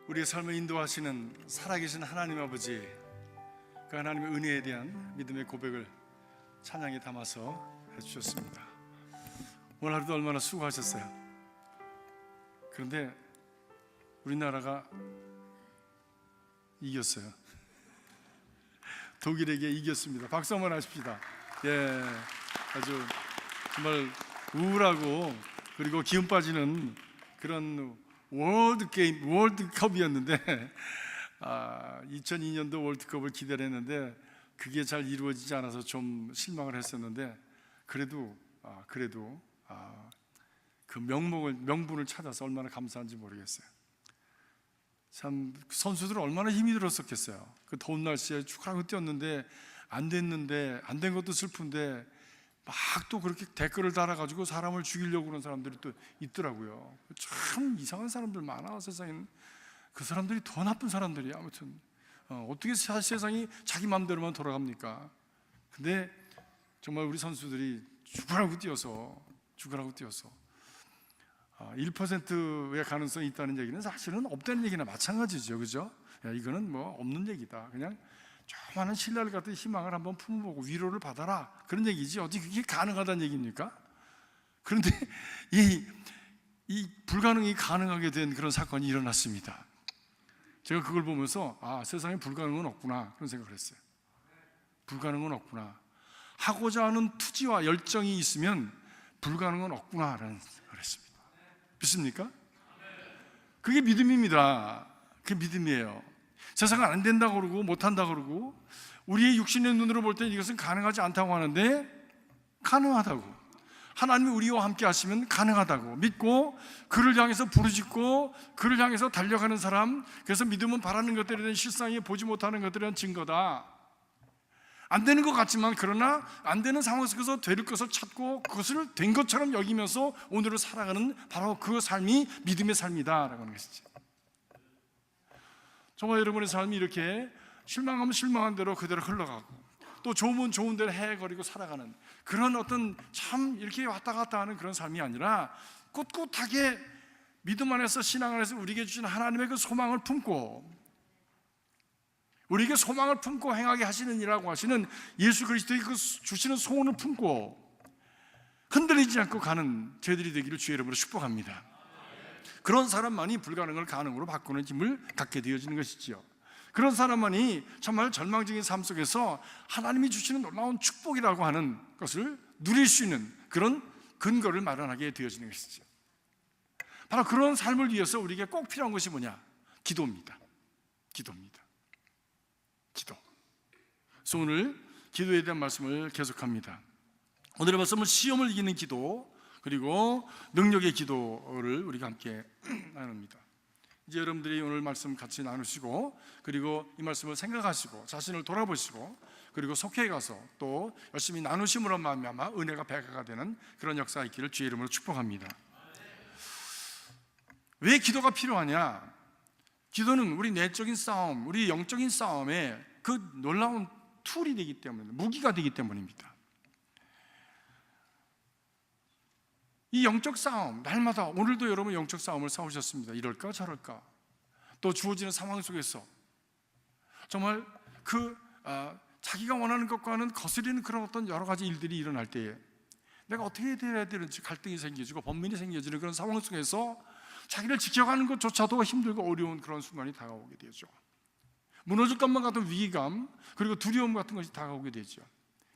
우리의 삶을 인도하시는 살아계신 하나님 아버지, 그 하나님의 은혜에 대한 믿음의 고백을 찬양에 담아서 해주셨습니다. 오늘 하루도 얼마나 수고하셨어요. 그런데 우리나라가 이겼어요. 독일에게 이겼습니다. 박수 한번 하십시다. 예, 아주 정말 우울하고 그리고 기운 빠지는 그런 월드컵이었는데 2002년도 월드컵을 기대했는데 그게 잘 이루어지지 않아서 좀 실망을 했었는데 그래도 그 명분을 찾아서 얼마나 감사한지 모르겠어요. 참 선수들은 얼마나 힘이 들었었겠어요. 그 더운 날씨에 축구하고 뛰었는데 안 된 것도 슬픈데 막 또 그렇게 댓글을 달아가지고 사람을 죽이려고 그러는 사람들이 또 있더라고요. 참 이상한 사람들 많아. 세상에는 그 사람들이 더 나쁜 사람들이야. 아무튼 어떻게 세상이 자기 마음대로만 돌아갑니까? 근데 정말 우리 선수들이 죽으라고 뛰어서 1%의 가능성이 있다는 얘기는 사실은 없다는 얘기나 마찬가지죠. 그죠? 이거는 뭐 없는 얘기다. 그냥 조그마한 신랄 같은 희망을 한번 품어보고 위로를 받아라, 그런 얘기지 어디 그게 가능하다는 얘기입니까? 그런데 이 불가능이 가능하게 된 그런 사건이 일어났습니다. 제가 그걸 보면서 세상에 불가능은 없구나, 그런 생각을 했어요. 불가능은 없구나. 하고자 하는 투지와 열정이 있으면 불가능은 없구나라는 생각을 했습니다. 믿습니까? 그게 믿음입니다. 그게 믿음이에요. 세상은 안 된다고 그러고 못한다고 그러고 우리의 육신의 눈으로 볼 때는 이것은 가능하지 않다고 하는데 가능하다고, 하나님이 우리와 함께 하시면 가능하다고 믿고 그를 향해서 부르짖고 그를 향해서 달려가는 사람, 그래서 믿음은 바라는 것들에 대한 실상이 보지 못하는 것들에 대한 증거다. 안 되는 것 같지만 그러나 안 되는 상황 속에서 될 것을 찾고 그것을 된 것처럼 여기면서 오늘을 살아가는 바로 그 삶이 믿음의 삶이다라고 하는 것이죠. 정말 여러분의 삶이 이렇게 실망하면 실망한 대로 그대로 흘러가고 또 좋으면 좋은 대로 헤거리고 살아가는 그런 어떤 참 이렇게 왔다 갔다 하는 그런 삶이 아니라 꿋꿋하게 믿음 안에서 신앙 안에서 우리에게 주신 하나님의 그 소망을 품고 우리에게 소망을 품고 행하게 하시는 이라고 하시는 예수 그리스도의 그 주시는 소원을 품고 흔들리지 않고 가는 저희들이 되기를 주의 이름으로 축복합니다. 그런 사람만이 불가능을 가능으로 바꾸는 힘을 갖게 되어지는 것이지요. 그런 사람만이 정말 절망적인 삶 속에서 하나님이 주시는 놀라운 축복이라고 하는 것을 누릴 수 있는 그런 근거를 마련하게 되어지는 것이죠. 바로 그런 삶을 위해서 우리에게 꼭 필요한 것이 뭐냐? 기도입니다. 기도. 그래서 오늘 기도에 대한 말씀을 계속합니다. 오늘의 말씀은 시험을 이기는 기도 그리고 능력의 기도를 우리가 함께 나눕니다. 이제 여러분들이 오늘 말씀 같이 나누시고 그리고 이 말씀을 생각하시고 자신을 돌아보시고 그리고 속해 가서 또 열심히 나누심으로 말미암아 은혜가 배가가 되는 그런 역사가 있기를 주의 이름으로 축복합니다. 왜 기도가 필요하냐? 기도는 우리 내적인 싸움, 우리 영적인 싸움에 그 놀라운 툴이 되기 때문에, 무기가 되기 때문입니다. 이 영적 싸움, 날마다 오늘도 여러분 영적 싸움을 싸우셨습니다. 이럴까 저럴까 또 주어지는 상황 속에서 정말 자기가 원하는 것과는 거스리는 그런 어떤 여러 가지 일들이 일어날 때에 내가 어떻게 해야 되는지 갈등이 생겨지고 번민이 생겨지는 그런 상황 속에서 자기를 지켜가는 것조차도 힘들고 어려운 그런 순간이 다가오게 되죠. 무너질 것만 같은 위기감 그리고 두려움 같은 것이 다가오게 되죠.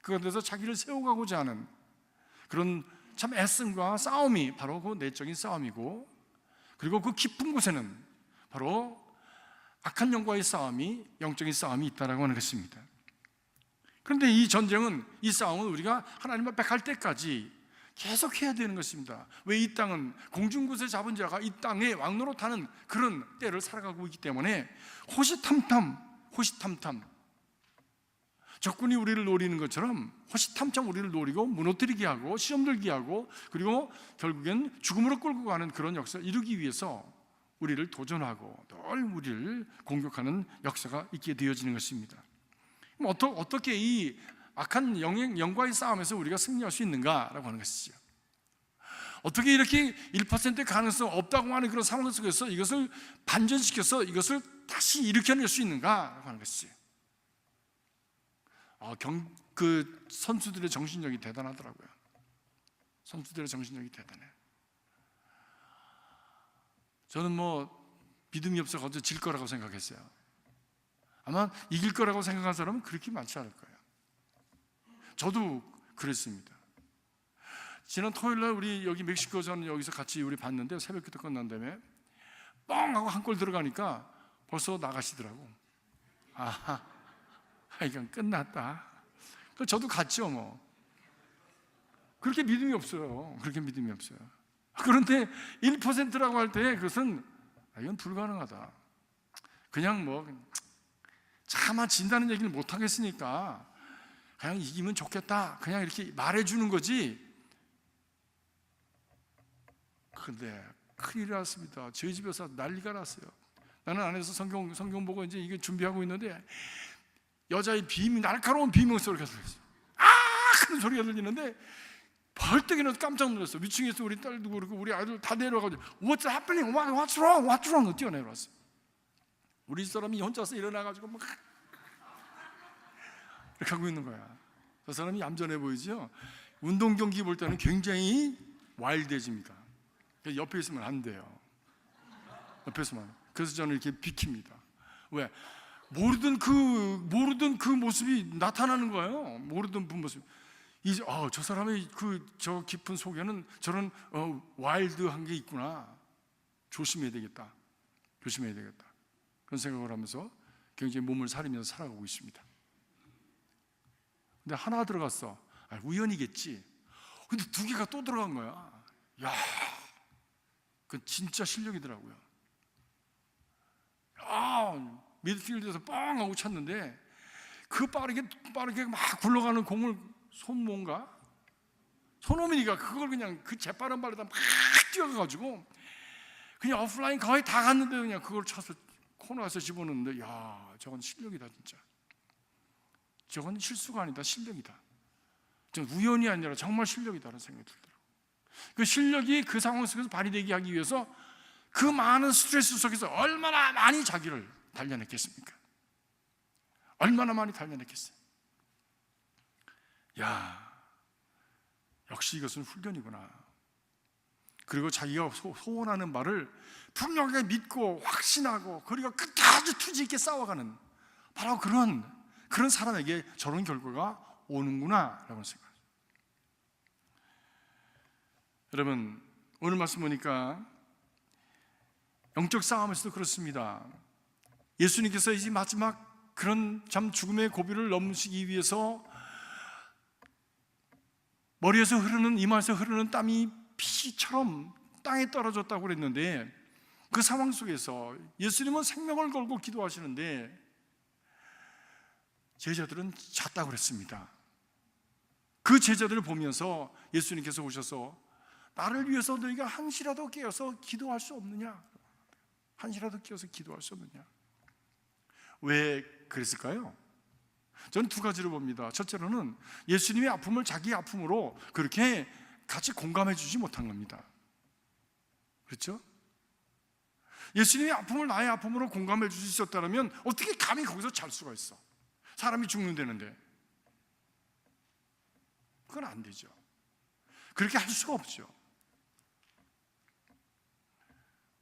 그것에서 자기를 세워가고자 하는 그런 참 애씀과 싸움이 바로 그 내적인 싸움이고 그리고 그 깊은 곳에는 바로 악한 영과의 싸움이, 영적인 싸움이 있다라고 하는 것입니다. 그런데 이 전쟁은, 이 싸움은 우리가 하나님 앞에 갈 때까지 계속 해야 되는 것입니다. 왜? 이 땅은 공중곳에 잡은 자가 이 땅에 왕노릇하는 그런 때를 살아가고 있기 때문에 호시탐탐 적군이 우리를 노리는 것처럼 호시탐탐 우리를 노리고 무너뜨리게 하고 시험 들게 하고 그리고 결국엔 죽음으로 끌고 가는 그런 역사를 이루기 위해서 우리를 도전하고 늘 우리를 공격하는 역사가 있게 되어지는 것입니다. 그럼 어떻게 이 악한 영과의 싸움에서 우리가 승리할 수 있는가라고 하는 것이죠. 어떻게 이렇게 1%의 가능성 없다고 하는 그런 상황 속에서 이것을 반전시켜서 이것을 다시 일으켜낼 수 있는가 하는 것이지. 그 선수들의 정신력이 대단하더라고요. 선수들의 정신력이 대단해. 저는 믿음이 없어서 질 거라고 생각했어요. 아마 이길 거라고 생각한 사람은 그렇게 많지 않을 거예요. 저도 그랬습니다. 지난 토요일날 우리 여기 멕시코전 여기서 같이 우리 봤는데 새벽기도 끝난 다음에 뻥 하고 한 골 들어가니까 벌써 나가시더라고. 아하, 이건 끝났다. 저도 갔죠. 그렇게 믿음이 없어요. 그렇게 믿음이 없어요. 그런데 1%라고 할 때 그것은 이건 불가능하다. 그냥 차마 진다는 얘기를 못 하겠으니까 그냥 이기면 좋겠다. 그냥 이렇게 말해주는 거지. 근데 큰일이 났습니다. 저희 집에서 난리가 났어요. 나는 안에서 성경 보고 이제 이게 준비하고 있는데 여자의 날카로운 비명 소리가 들렸어요. 그런 소리가 들리는데 벌떡 일어나서 깜짝 놀랐어요. 위층에서 우리 딸도 그렇고 우리 아이들 다 내려와가지고 What's happening? What's wrong? What's wrong? 뛰어내려왔어요. 우리 사람이 혼자서 일어나가지고 이렇게 하고 있는 거야. 저 사람이 얌전해 보이죠? 운동 경기 볼 때는 굉장히 와일드해집니다. 옆에 있으면 안 돼요. 옆에 있으면. 그래서 저는 이렇게 비킵니다. 왜? 모르던 그 모습이 나타나는 거예요. 모르던 그 모습. 이제 저 사람의 저 깊은 속에는 저런 와일드한 게 있구나. 조심해야 되겠다. 조심해야 되겠다. 그런 생각을 하면서 굉장히 몸을 사리면서 살아가고 있습니다. 근데 하나 들어갔어. 우연이겠지. 근데 두 개가 또 들어간 거야. 야, 그 진짜 실력이더라고요. 미드필드에서 뻥 하고 찼는데 그 빠르게 막 굴러가는 공을 손흥민이가 그걸 그냥 그 재빠른 발에다 막 뛰어가가지고 그냥 오프라인 거의 다 갔는데 그냥 그걸 쳐서 코너에서 집어넣는데 야, 저건 실력이다 진짜. 저건 실수가 아니다, 실력이다. 우연이 아니라 정말 실력이다라는 생각이 들더라고요. 그 실력이 그 상황 속에서 발휘되게 하기 위해서 그 많은 스트레스 속에서 얼마나 많이 자기를 단련했겠습니까? 얼마나 많이 단련했겠어요? 야, 역시 이것은 훈련이구나. 그리고 자기가 소원하는 말을 분명하게 믿고 확신하고 그리고 끝까지 투지 있게 싸워가는 바로 그런 사람에게 저런 결과가 오는구나 라고 생각합니다. 여러분, 오늘 말씀 보니까 영적 싸움에서도 그렇습니다. 예수님께서 이제 마지막 그런 참 죽음의 고비를 넘으시기 위해서 머리에서 흐르는, 이마에서 흐르는 땀이 피처럼 땅에 떨어졌다고 그랬는데 그 상황 속에서 예수님은 생명을 걸고 기도하시는데 제자들은 잤다고 그랬습니다. 그 제자들을 보면서 예수님께서 오셔서 나를 위해서 너희가 한시라도 깨어서 기도할 수 없느냐? 한시라도 깨어서 기도할 수 없느냐? 왜 그랬을까요? 저는 두 가지로 봅니다. 첫째로는 예수님의 아픔을 자기 아픔으로 그렇게 같이 공감해 주지 못한 겁니다. 그렇죠? 예수님의 아픔을 나의 아픔으로 공감해 줄 수 있었다면 어떻게 감히 거기서 잘 수가 있어? 사람이 죽는다는데. 그건 안 되죠. 그렇게 할 수가 없죠.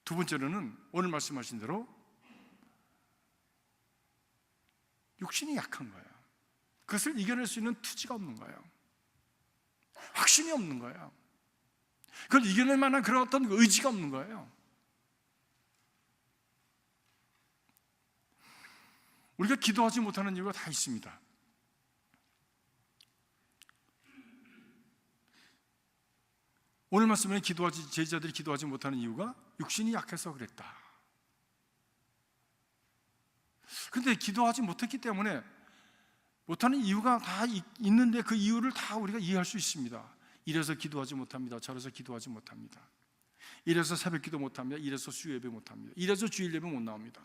두 번째로는 오늘 말씀하신 대로 육신이 약한 거예요. 그것을 이겨낼 수 있는 투지가 없는 거예요. 확신이 없는 거예요. 그걸 이겨낼 만한 그런 어떤 의지가 없는 거예요. 우리가 기도하지 못하는 이유가 다 있습니다. 오늘 말씀에 제자들이 기도하지 못하는 이유가 육신이 약해서 그랬다. 그런데 기도하지 못했기 때문에 못하는 이유가 다 있는데 그 이유를 다 우리가 이해할 수 있습니다. 이래서 기도하지 못합니다. 저래서 기도하지 못합니다. 이래서 새벽 기도 못합니다. 이래서 수요 예배 못합니다. 이래서 주일 예배 못 나옵니다.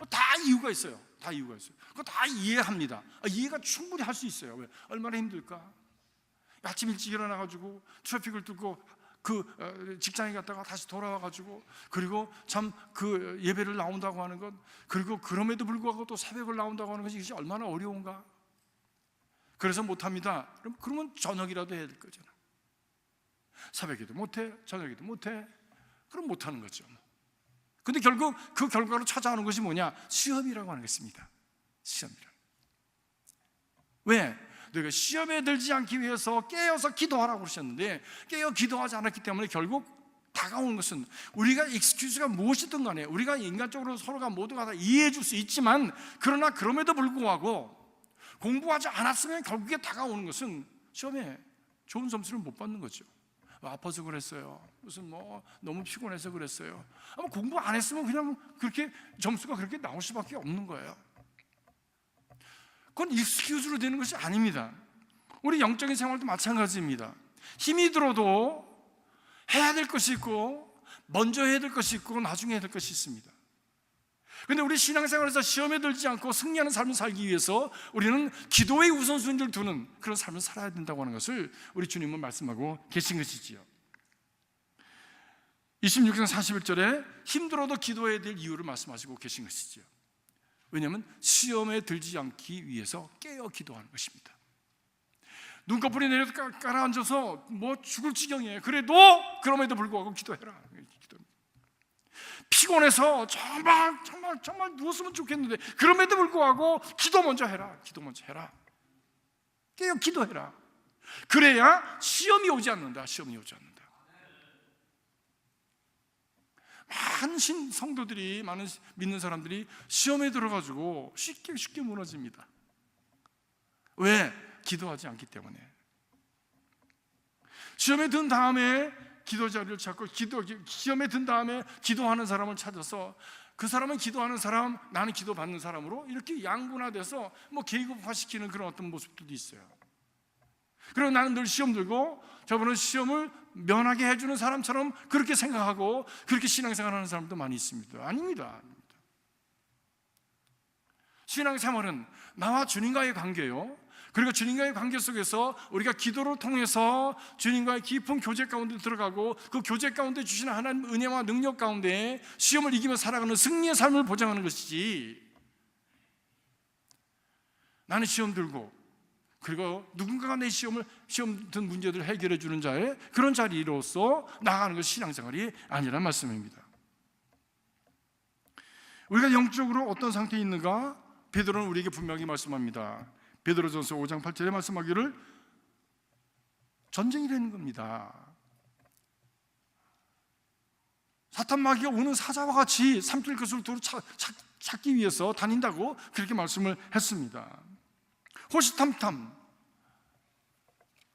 다 이유가 있어요. 다 이유가 있어요. 그거 다 이해합니다. 이해가 충분히 할 수 있어요. 왜? 얼마나 힘들까? 아침 일찍 일어나가지고 트래픽을 뚫고 직장에 갔다가 다시 돌아와가지고 그리고 참 그 예배를 나온다고 하는 것, 그리고 그럼에도 불구하고 또 새벽을 나온다고 하는 것이 얼마나 어려운가. 그래서 못합니다. 그러면 저녁이라도 해야 될 거잖아. 새벽에도 못해, 저녁에도 못해. 그럼 못하는 거죠. 근데 결국 그 결과로 찾아오는 것이 뭐냐? 시험이라고 하는 것입니다. 시험이라. 왜? 너희가 시험에 들지 않기 위해서 깨어서 기도하라고 그러셨는데 깨어 기도하지 않았기 때문에 결국 다가오는 것은, 우리가 익스큐즈가 무엇이든 간에 우리가 인간적으로 서로가 모두가 다 이해해 줄 수 있지만, 그러나 그럼에도 불구하고 공부하지 않았으면 결국에 다가오는 것은 시험에 좋은 점수를 못 받는 거죠. 아파서 그랬어요. 무슨 너무 피곤해서 그랬어요. 아마 공부 안 했으면 그냥 그렇게 점수가 그렇게 나올 수밖에 없는 거예요. 그건 익스큐즈로 되는 것이 아닙니다. 우리 영적인 생활도 마찬가지입니다. 힘이 들어도 해야 될 것이 있고, 먼저 해야 될 것이 있고, 나중에 해야 될 것이 있습니다. 그런데 우리 신앙생활에서 시험에 들지 않고 승리하는 삶을 살기 위해서 우리는 기도의 우선순위를 두는 그런 삶을 살아야 된다고 하는 것을 우리 주님은 말씀하고 계신 것이지요. 26장 41절에 힘들어도 기도해야 될 이유를 말씀하시고 계신 것이지요. 왜냐하면 시험에 들지 않기 위해서 깨어 기도하는 것입니다. 눈꺼풀이 내려서 깔아앉아서 죽을 지경이에요. 그럼에도 불구하고 기도해라. 피곤해서 정말 누웠으면 좋겠는데 그럼에도 불구하고 기도 먼저 해라. 깨어 기도해라. 그래야 시험이 오지 않는다. 많은 성도들이, 많은 믿는 사람들이 시험에 들어가지고 쉽게 무너집니다. 왜? 기도하지 않기 때문에. 시험에 든 다음에 기도 자리를 찾고, 시험에 든 다음에 기도하는 사람을 찾아서 그 사람은 기도하는 사람, 나는 기도받는 사람으로 이렇게 양분화돼서 계급화시키는 그런 어떤 모습들도 있어요. 그리고 나는 늘 시험 들고 저분은 시험을 면하게 해주는 사람처럼 그렇게 생각하고 그렇게 신앙생활하는 사람도 많이 있습니다. 아닙니다. 신앙생활은 나와 주님과의 관계요, 그리고 주님과의 관계 속에서 우리가 기도를 통해서 주님과의 깊은 교제 가운데 들어가고, 그 교제 가운데 주시는 하나님 은혜와 능력 가운데 시험을 이기며 살아가는 승리의 삶을 보장하는 것이지, 나는 시험 들고 그리고 누군가가 내 시험 든 문제들을 해결해 주는 자의 그런 자리로서 나아가는 것이 신앙생활이 아니란 말씀입니다. 우리가 영적으로 어떤 상태에 있는가 베드로는 우리에게 분명히 말씀합니다. 베드로전서 5장 8절에 말씀하기를 전쟁이라는 겁니다. 사탄 마귀가 오는 사자와 같이 삼킬 것을 두루 찾기 위해서 다닌다고 그렇게 말씀을 했습니다. 호시탐탐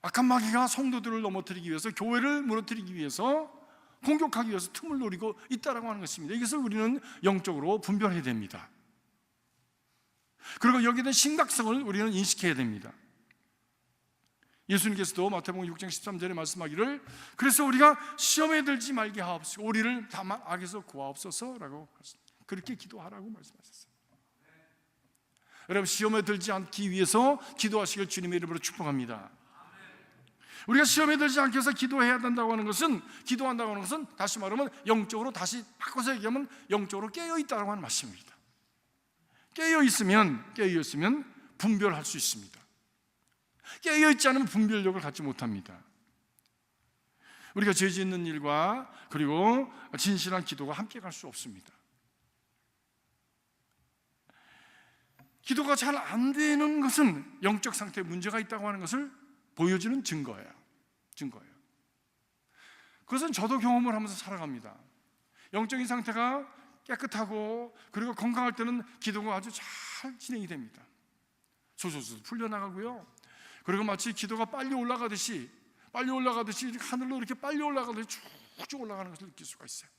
악한 마귀가 성도들을 넘어뜨리기 위해서, 교회를 무너뜨리기 위해서, 공격하기 위해서 틈을 노리고 있다라고 하는 것입니다. 이것을 우리는 영적으로 분별해야 됩니다. 그리고 여기에 대한 심각성을 우리는 인식해야 됩니다. 예수님께서도 마태복음 6장 13절에 말씀하기를 그래서 우리가 시험에 들지 말게 하옵시고 우리를 다만 악에서 구하옵소서라고 그렇게 기도하라고 말씀하셨어요. 여러분, 시험에 들지 않기 위해서 기도하시길 주님의 이름으로 축복합니다. 우리가 시험에 들지 않기 위해서 기도해야 된다고 하는 것은, 기도한다고 하는 것은 다시 말하면 영적으로, 다시 바꿔서 얘기하면 영적으로 깨어있다고 하는 말씀입니다. 깨어있으면 분별할 수 있습니다. 깨어있지 않으면 분별력을 갖지 못합니다. 우리가 죄 짓는 일과 그리고 진실한 기도가 함께 갈 수 없습니다. 기도가 잘 안 되는 것은 영적 상태에 문제가 있다고 하는 것을 보여주는 증거예요. 그것은 저도 경험을 하면서 살아갑니다. 영적인 상태가 깨끗하고 그리고 건강할 때는 기도가 아주 잘 진행이 됩니다. 소소소 풀려나가고요. 그리고 마치 기도가 빨리 올라가듯이 하늘로 이렇게 빨리 올라가듯이 쭉쭉 올라가는 것을 느낄 수가 있어요.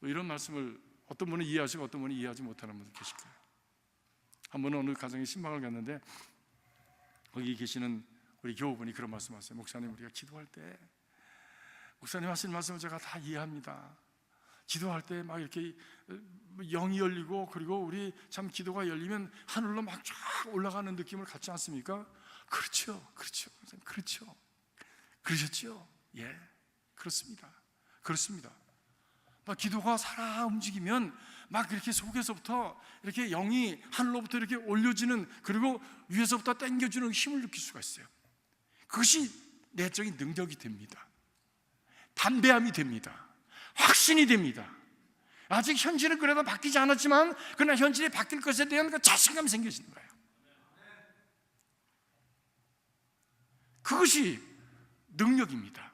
이런 말씀을 어떤 분은 이해하시고 어떤 분은 이해하지 못하는 분들 계실 거예요. 한 번은 어느 가정에 신방을 갔는데 거기 계시는 우리 교우분이 그런 말씀하셨어요. 목사님, 우리가 기도할 때 목사님 하신 말씀을 제가 다 이해합니다. 기도할 때 막 이렇게 영이 열리고 그리고 우리 참 기도가 열리면 하늘로 막 쫙 올라가는 느낌을 갖지 않습니까? 그렇죠. 그러셨죠. 예, 그렇습니다. 그렇습니다. 막 기도가 살아 움직이면 막 이렇게 속에서부터 이렇게 영이 하늘로부터 이렇게 올려지는, 그리고 위에서부터 당겨주는 힘을 느낄 수가 있어요. 그것이 내적인 능력이 됩니다. 담대함이 됩니다. 확신이 됩니다. 아직 현실은 그래도 바뀌지 않았지만 그러나 현실이 바뀔 것에 대한 그 자신감이 생겨지는 거예요. 그것이 능력입니다.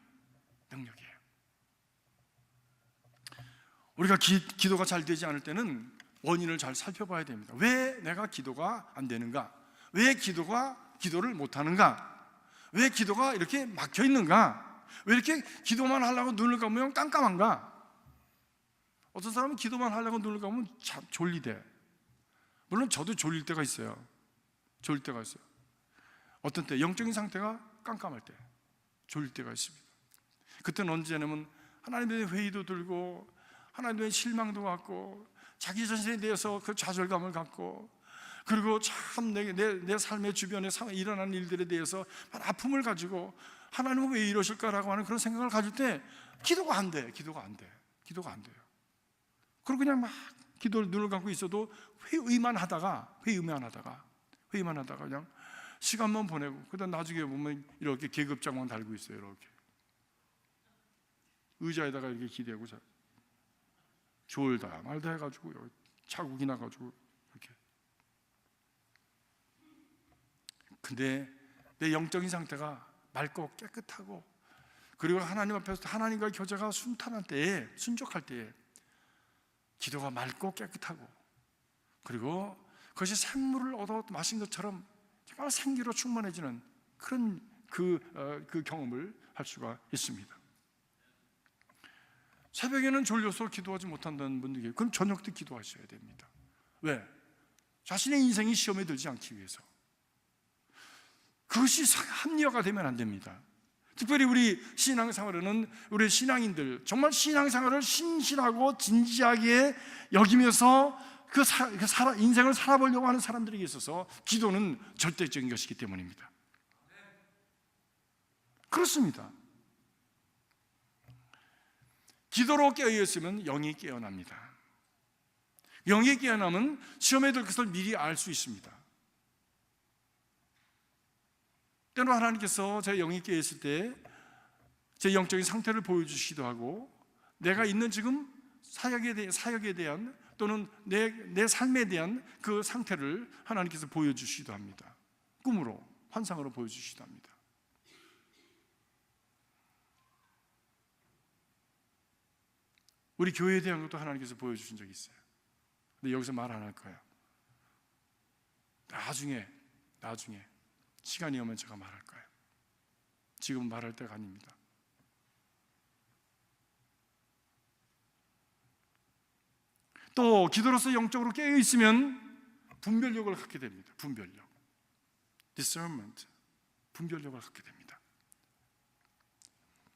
능력이에요. 우리가 기도가 잘 되지 않을 때는 원인을 잘 살펴봐야 됩니다. 왜 내가 기도가 안 되는가? 왜 기도를 못하는가? 왜 기도가 이렇게 막혀 있는가? 왜 이렇게 기도만 하려고 눈을 감으면 깜깜한가? 어떤 사람은 기도만 하려고 눈을 감으면 참 졸리대. 물론 저도 졸릴 때가 있어요. 졸릴 때가 있어요. 어떤 때 영적인 상태가 깜깜할 때 졸릴 때가 있습니다. 그때는 언제냐면 하나님에 대한 회의도 들고 하나님에 대한 실망도 갖고 자기 자신에 대해서 그 좌절감을 갖고, 그리고 참 내 삶의 주변에 일어나는 일들에 대해서 아픔을 가지고 하나님은 왜 이러실까라고 하는 그런 생각을 가질 때 기도가 안 돼. 기도가 안 돼요. 그리고 그냥 막 기도를 눈을 감고 있어도 회의만 하다가 그냥 시간만 보내고, 그다음 나중에 보면 이렇게 계급장만 달고 있어요. 이렇게 의자에다가 이렇게 기대고 졸다 말다 해가지고 자국이 나가지고 이렇게. 근데 내 영적인 상태가 맑고 깨끗하고, 그리고 하나님 앞에서 하나님과의 교제가 순탄할 때에, 순적할 때에 기도가 맑고 깨끗하고, 그리고 그것이 샘물을 얻어 마신 것처럼 정말 생기로 충만해지는 그런 그 경험을 할 수가 있습니다. 새벽에는 졸려서 기도하지 못한다는 분들이 계세요. 그럼 저녁 때 기도하셔야 됩니다. 왜? 자신의 인생이 시험에 들지 않기 위해서. 그것이 합리화가 되면 안 됩니다. 특별히 우리 신앙생활에는 우리 신앙인들 정말 신앙생활을 신실하고 진지하게 여기면서 인생을 살아보려고 하는 사람들에게 있어서 기도는 절대적인 것이기 때문입니다. 그렇습니다. 기도로 깨어있으면 영이 깨어납니다. 영이 깨어나면 시험에 들 것을 미리 알 수 있습니다. 때로 하나님께서 제 영이 깨어있을 때 제 영적인 상태를 보여주시기도 하고, 내가 있는 지금 사역에 대한 또는 내 삶에 대한 그 상태를 하나님께서 보여주시기도 합니다. 꿈으로, 환상으로 보여주시기도 합니다. 우리 교회에 대한 것도 하나님께서 보여주신 적이 있어요. 근데 여기서 말 안 할 거예요. 나중에 시간이 오면 제가 말할 거예요. 지금 말할 때가 아닙니다. 또 기도로서 영적으로 깨어 있으면 분별력을 갖게 됩니다. 분별력, discernment, 분별력을 갖게 됩니다.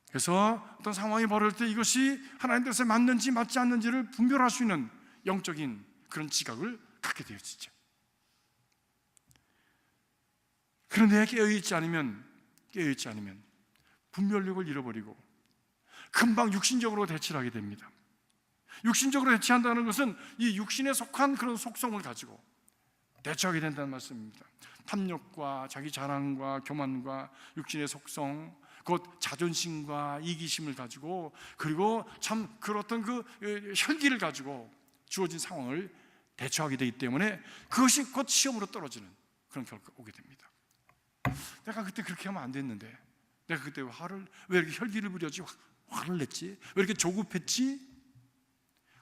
그래서 어떤 상황이 벌어질 때 이것이 하나님 뜻에 맞는지 맞지 않는지를 분별할 수 있는 영적인 그런 지각을 갖게 되어지죠. 그런데 깨어있지 않으면 분별력을 잃어버리고 금방 육신적으로 대치를 하게 됩니다. 육신적으로 대치한다는 것은 이 육신에 속한 그런 속성을 가지고 대처하게 된다는 말씀입니다. 탐욕과 자기 자랑과 교만과 육신의 속성, 곧 자존심과 이기심을 가지고, 그리고 참 그렇던 그 혈기를 가지고 주어진 상황을 대처하게 되기 때문에 그것이 곧 시험으로 떨어지는 그런 결과가 오게 됩니다. 내가 그때 그렇게 하면 안 됐는데, 내가 그때 왜 이렇게 혈기를 부렸지? 화를 냈지? 왜 이렇게 조급했지?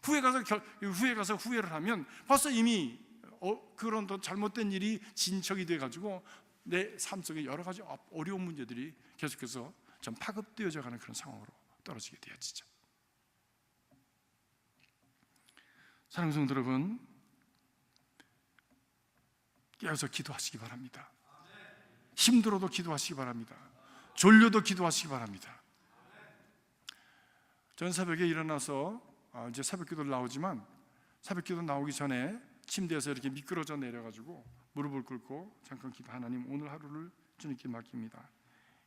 후에 가서 후회를 하면 벌써 이미 그런 더 잘못된 일이 진척이 돼가지고 내 삶 속에 여러 가지 어려운 문제들이 계속해서 좀 파급되어져 가는 그런 상황으로 떨어지게 되어지죠. 사랑하는 성도 여러분, 깨어서 기도하시기 바랍니다. 힘들어도 기도하시기 바랍니다. 졸려도 기도하시기 바랍니다. 전 새벽에 일어나서 이제 새벽기도를 나오지만, 새벽기도 나오기 전에 침대에서 이렇게 미끄러져 내려가지고 무릎을 꿇고 잠깐 기도. 하나님, 오늘 하루를 주님께 맡깁니다.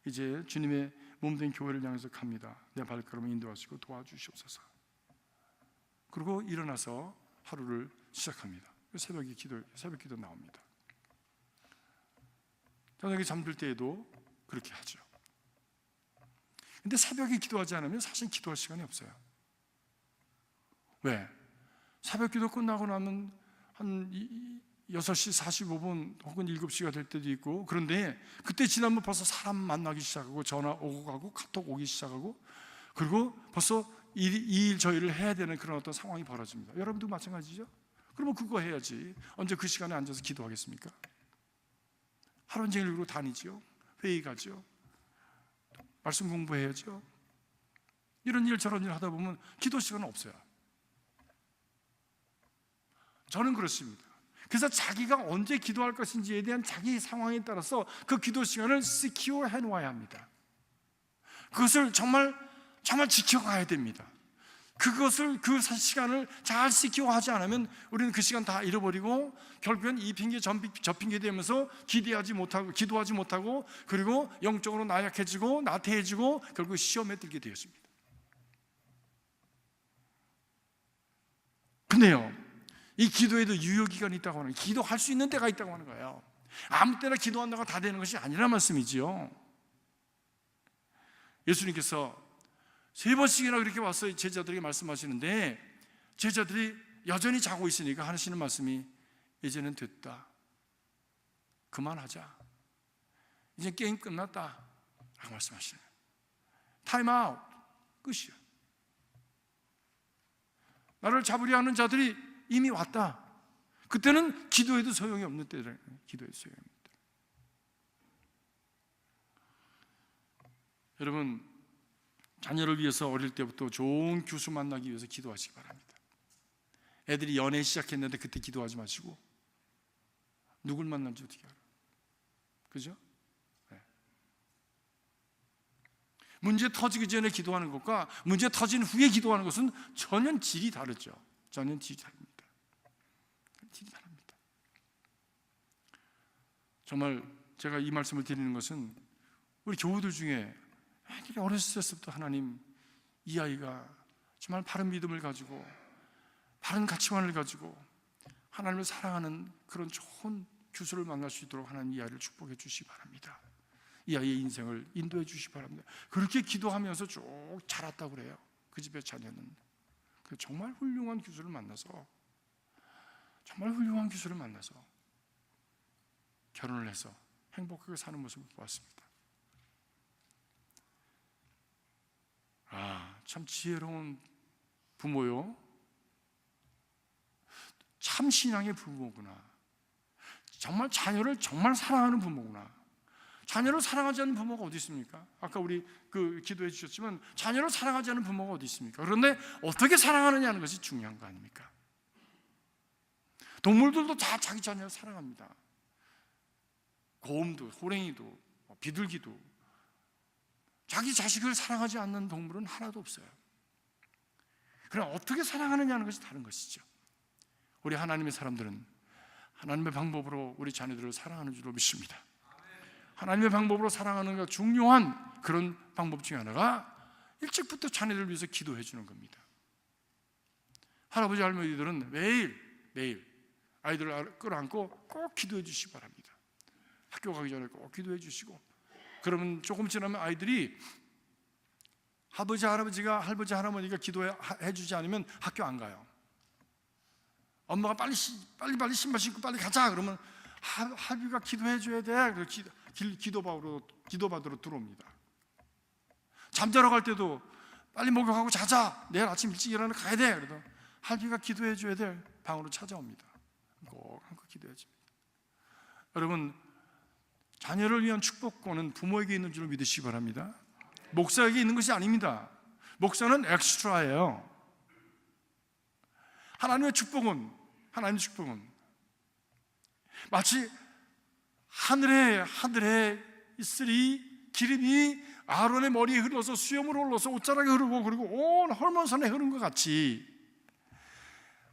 이제 주님의 몸된 교회를 향해서 갑니다. 내 발걸음을 인도하시고 도와주시옵소서. 그리고 일어나서 하루를 시작합니다. 새벽 기도 나옵니다. 저녁에 잠들 때에도 그렇게 하죠. 근데 새벽에 기도하지 않으면 사실 기도할 시간이 없어요. 왜? 새벽 기도 끝나고 나면 한 6시 45분 혹은 7시가 될 때도 있고, 그런데 그때 지나면 벌써 사람 만나기 시작하고 전화 오고 가고 카톡 오기 시작하고, 그리고 벌써 이 일 저 일을 해야 되는 그런 어떤 상황이 벌어집니다. 여러분도 마찬가지죠? 그러면 그거 해야지. 언제 그 시간에 앉아서 기도하겠습니까? 하루 종일 그러고 다니죠. 회의 가죠. 말씀 공부해야죠. 이런 일 저런 일 하다 보면 기도 시간은 없어요. 저는 그렇습니다. 그래서 자기가 언제 기도할 것인지에 대한 자기 상황에 따라서 그 기도 시간을 시큐어 해놓아야 합니다. 그것을 정말 지켜가야 됩니다. 그 시간을 잘 시큐어하지 않으면 우리는 그 시간 다 잃어버리고 결국엔 이 핑계 저 핑계 되면서 기도하지 못하고 그리고 영적으로 나약해지고 나태해지고 결국 시험에 들게 되었습니다. 근데요, 이 기도에도 유효기간이 있다고 하는 거예요. 기도할 수 있는 때가 있다고 하는 거예요. 아무 때나 기도한다고 다 되는 것이 아니란 말씀이지요. 예수님께서 3번씩이나 그렇게 와서 제자들에게 말씀하시는데 제자들이 여전히 자고 있으니까 하시는 말씀이 이제는 됐다, 그만하자, 이제 게임 끝났다 라고 말씀하시네요. 타임 아웃, 끝이야. 나를 잡으려 하는 자들이 이미 왔다. 그때는 기도해도 소용이 없는 때라. 기도해도 소용이 없는 때. 여러분, 자녀를 위해서 어릴 때부터 좋은 교수 만나기 위해서 기도하시기 바랍니다. 애들이 연애 시작했는데 그때 기도하지 마시고 누굴 만날지 어떻게 알아요? 그죠? 네. 문제 터지기 전에 기도하는 것과 문제 터진 후에 기도하는 것은 전혀 질이 다르죠. 전혀 질이 다릅니다. 질이 다릅니다. 정말 제가 이 말씀을 드리는 것은 우리 교우들 중에 애들이 어렸을 때부터 하나님, 이 아이가 정말 바른 믿음을 가지고 바른 가치관을 가지고 하나님을 사랑하는 그런 좋은 교수를 만날 수 있도록 하나님 이 아이를 축복해 주시기 바랍니다. 이 아이의 인생을 인도해 주시기 바랍니다. 그렇게 기도하면서 쭉 자랐다고 그래요. 그 집의 자녀는 정말 훌륭한 교수를 만나서 결혼을 해서 행복하게 사는 모습을 보았습니다. 참 지혜로운 부모요. 참 신앙의 부모구나. 정말 자녀를 정말 사랑하는 부모구나. 자녀를 사랑하지 않는 부모가 어디 있습니까? 아까 우리 기도해 주셨지만 자녀를 사랑하지 않는 부모가 어디 있습니까? 그런데 어떻게 사랑하느냐는 것이 중요한 거 아닙니까? 동물들도 다 자기 자녀를 사랑합니다. 곰도, 호랭이도, 비둘기도. 자기 자식을 사랑하지 않는 동물은 하나도 없어요. 그럼 어떻게 사랑하느냐는 것이 다른 것이죠. 우리 하나님의 사람들은 하나님의 방법으로 우리 자녀들을 사랑하는 줄로 믿습니다. 하나님의 방법으로 사랑하는 것 중요한 그런 방법 중에 하나가 일찍부터 자녀들을 위해서 기도해 주는 겁니다. 할아버지 할머니들은 매일 아이들을 끌어안고 꼭 기도해 주시기 바랍니다. 학교 가기 전에 꼭 기도해 주시고, 그러면 조금 지나면 아이들이 할아버지 할머니가 기도해 주지 않으면 학교 안 가요. 엄마가 빨리 신발 신고 빨리 가자 그러면 할비가 기도해 줘야 돼. 그래서 기도받으러 들어옵니다. 잠자러 갈 때도 빨리 목욕하고 자자, 내일 아침 일찍 일어나 가야 돼. 그래도 할비가 기도해 줘야 돼. 방으로 찾아옵니다. 꼭 한껏 기도해 줍니다. 여러분, 자녀를 위한 축복권은 부모에게 있는 줄 믿으시기 바랍니다. 목사에게 있는 것이 아닙니다. 목사는 엑스트라예요. 하나님의 축복은 마치 하늘에 있으리 기름이 아론의 머리에 흘러서 수염으로 흘러서 옷자락에 흐르고 그리고 온 헐몬선에 흐른 것 같이,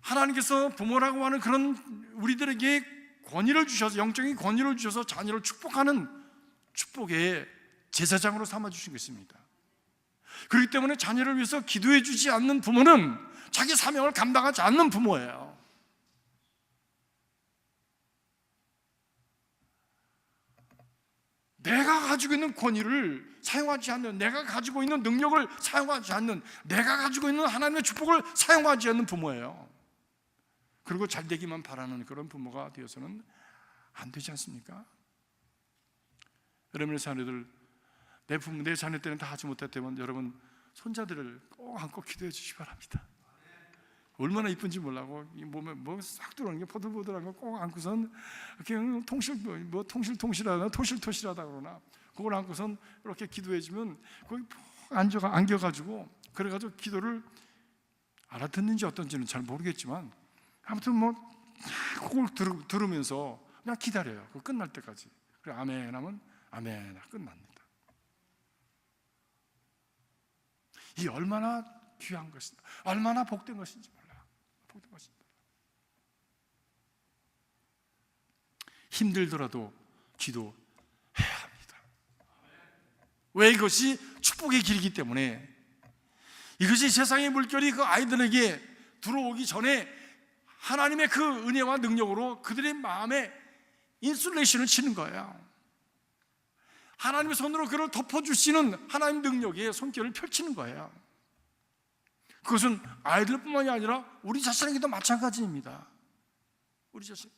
하나님께서 부모라고 하는 그런 우리들에게 권위를 주셔서, 영적인 권위를 주셔서 자녀를 축복하는 축복의 제사장으로 삼아주신 것입니다. 그렇기 때문에 자녀를 위해서 기도해 주지 않는 부모는 자기 사명을 감당하지 않는 부모예요. 내가 가지고 있는 권위를 사용하지 않는, 내가 가지고 있는 능력을 사용하지 않는, 내가 가지고 있는 하나님의 축복을 사용하지 않는 부모예요. 그리고 잘 되기만 바라는 그런 부모가 되어서는 안 되지 않습니까? 여러분의 자녀들, 내 자녀 때는 다 하지 못했다면 여러분 손자들을 꼭 안고 기도해 주시기 바랍니다. 얼마나 이쁜지 몰라고 몸에 뭐 싹 들어오는 게 포들포들한 거 꼭 안고선 그냥 통실하다 토실토실하다 그러나 그걸 안고선 이렇게 기도해 주면 거기 안겨가지고 그래가지고 기도를 알아듣는지 어떤지는 잘 모르겠지만 아무튼 뭐 그걸 들으면서 그냥 기다려요. 그 끝날 때까지. 그래 아멘 하면 아멘 끝납니다. 이 얼마나 귀한 것인지, 얼마나 복된 것인지 몰라요. 복된 것입니다. 힘들더라도 기도해야 합니다. 왜? 이것이 축복의 길이기 때문에. 이것이 세상의 물결이 그 아이들에게 들어오기 전에 하나님의 그 은혜와 능력으로 그들의 마음에 인슐레이션을 치는 거예요. 하나님의 손으로 그를 덮어주시는 하나님 능력의 손길을 펼치는 거예요. 그것은 아이들뿐만이 아니라 우리 자신에게도 마찬가지입니다. 우리 자신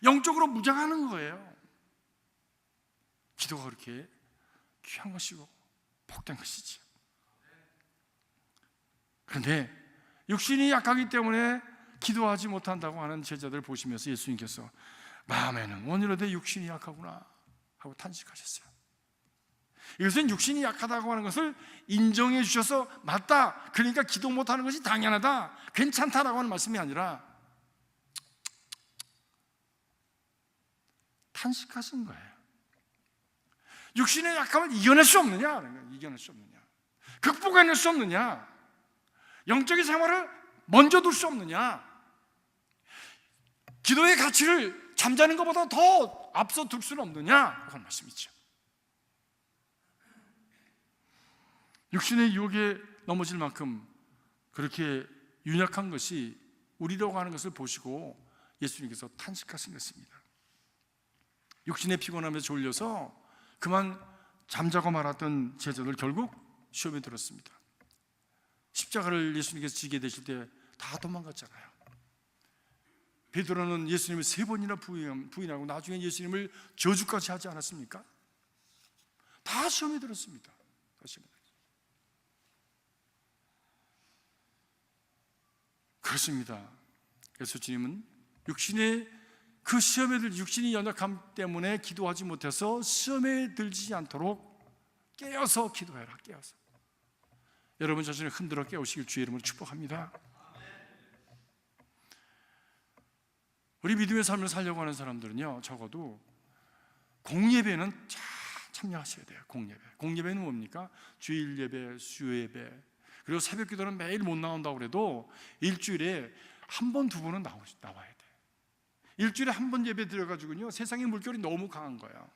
영적으로 무장하는 거예요. 기도가 그렇게 귀한 것이고 복된 것이지. 그런데 육신이 약하기 때문에 기도하지 못한다고 하는 제자들 보시면서 예수님께서 마음에는 원이라도 육신이 약하구나 하고 탄식하셨어요. 이것은 육신이 약하다고 하는 것을 인정해 주셔서 맞다, 그러니까 기도 못하는 것이 당연하다, 괜찮다라고 하는 말씀이 아니라 탄식하신 거예요. 육신의 약함을 이겨낼 수 없느냐? 이겨낼 수 없느냐? 극복해낼 수 없느냐? 영적인 생활을 먼저 둘 수 없느냐? 기도의 가치를 잠자는 것보다 더 앞서 둘 수는 없느냐? 그런 말씀이죠. 육신의 유혹에 넘어질 만큼 그렇게 윤약한 것이 우리라고 하는 것을 보시고 예수님께서 탄식하신 것입니다. 육신의 피곤함에 졸려서 그만 잠자고 말았던 제자들 결국 시험에 들었습니다. 십자가를 예수님께서 지게 되실 때 다 도망갔잖아요. 베드로는 예수님을 3번이나 부인하고 나중에 예수님을 저주까지 하지 않았습니까? 다 시험에 들었습니다. 다 시험에 들었습니다. 그렇습니다. 그래서 주님은 육신의 그 시험에 들 육신이 연약함 때문에 기도하지 못해서 시험에 들지 않도록 깨어서 기도해라. 깨어서 여러분 자신을 흔들어 깨우시길 주의 이름으로 축복합니다. 우리 믿음의 삶을 살려고 하는 사람들은요, 적어도 공예배는 참여하셔야 돼요. 공예배는 뭡니까? 주일 예배, 수요 예배, 그리고 새벽 기도는 매일 못 나온다고 그래도 일주일에 한 번, 2번은 나와야 돼. 일주일에 한 번 예배 드려가지고요, 세상의 물결이 너무 강한 거야.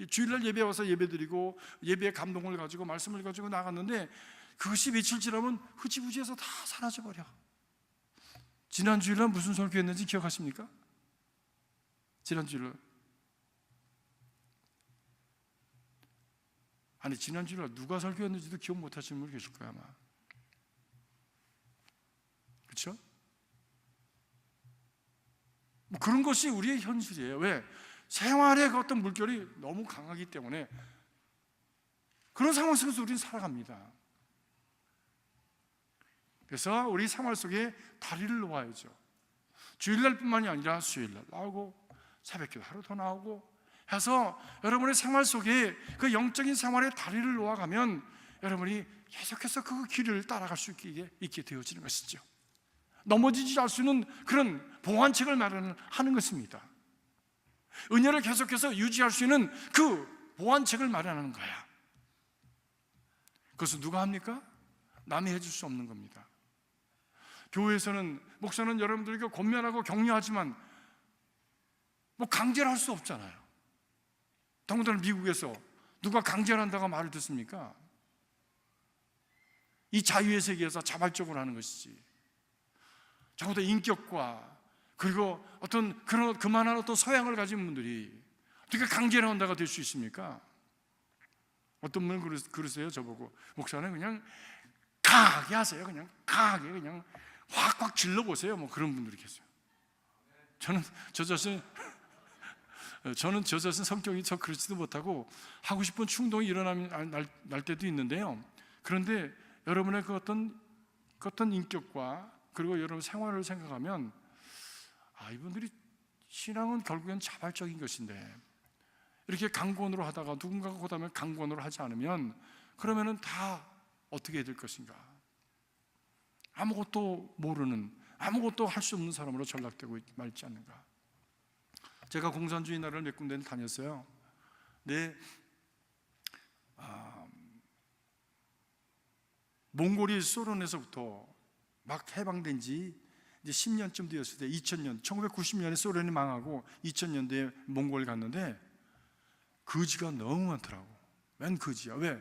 주일날 예배 와서 예배 드리고 예배의 감동을 가지고 말씀을 가지고 나갔는데 그것이 며칠 지나면 흐지부지해서 다 사라져버려. 지난 주일날 무슨 설교했는지 기억하십니까? 지난 주일날 아니 지난 주일날 누가 설교했는지도 기억 못하시는 분 계실 거야 아마. 그렇죠? 뭐 그런 것이 우리의 현실이에요. 왜? 생활의 그 어떤 물결이 너무 강하기 때문에 그런 상황 속에서 우리는 살아갑니다. 그래서 우리 생활 속에 다리를 놓아야죠. 주일날뿐만이 아니라 수요일날 나오고 새벽기도 하루 더 나오고 해서 여러분의 생활 속에 그 영적인 생활에 다리를 놓아가면 여러분이 계속해서 그 길을 따라갈 수 있게 되어지는 것이죠. 넘어지지 않을 수 있는 그런 보완책을 마련하는 것입니다. 은혜를 계속해서 유지할 수 있는 그 보완책을 마련하는 거야. 그것은 누가 합니까? 남이 해줄 수 없는 겁니다. 교회에서는 목사는 여러분들에게 권면하고 격려하지만 뭐 강제를 할 수 없잖아요. 더군다나 미국에서 누가 강제를 한다고 말을 듣습니까? 이 자유의 세계에서 자발적으로 하는 것이지. 적어도 인격과 그리고 어떤 그만한 어떤 소양을 가진 분들이 어떻게 강제를 한다가 될 수 있습니까? 어떤 분은 그러세요. 저보고, 목사는 그냥 강하게 하세요. 그냥 강하게 그냥 확확 질러보세요. 뭐 그런 분들이 계세요. 저는 저 자신 성격이 그렇지도 못하고 하고 싶은 충동이 날 때도 있는데요. 그런데 여러분의 그 어떤 인격과 그리고 여러분 생활을 생각하면 이분들이 신앙은 결국엔 자발적인 것인데 이렇게 강권으로 하다가 누군가가 그다음에 강권으로 하지 않으면 그러면은 다 어떻게 될 것인가? 아무것도 모르는, 아무것도 할 수 없는 사람으로 전락되고 말지 않는가? 제가 공산주의 나라를 몇 군데는 다녔어요. 몽골이 소련에서부터 막 해방된 지 이제 10년쯤 되었을 때 2000년, 1990년에 소련이 망하고 2000년대에 몽골을 갔는데 거지가 너무 많더라고. 맨 거지야. 왜?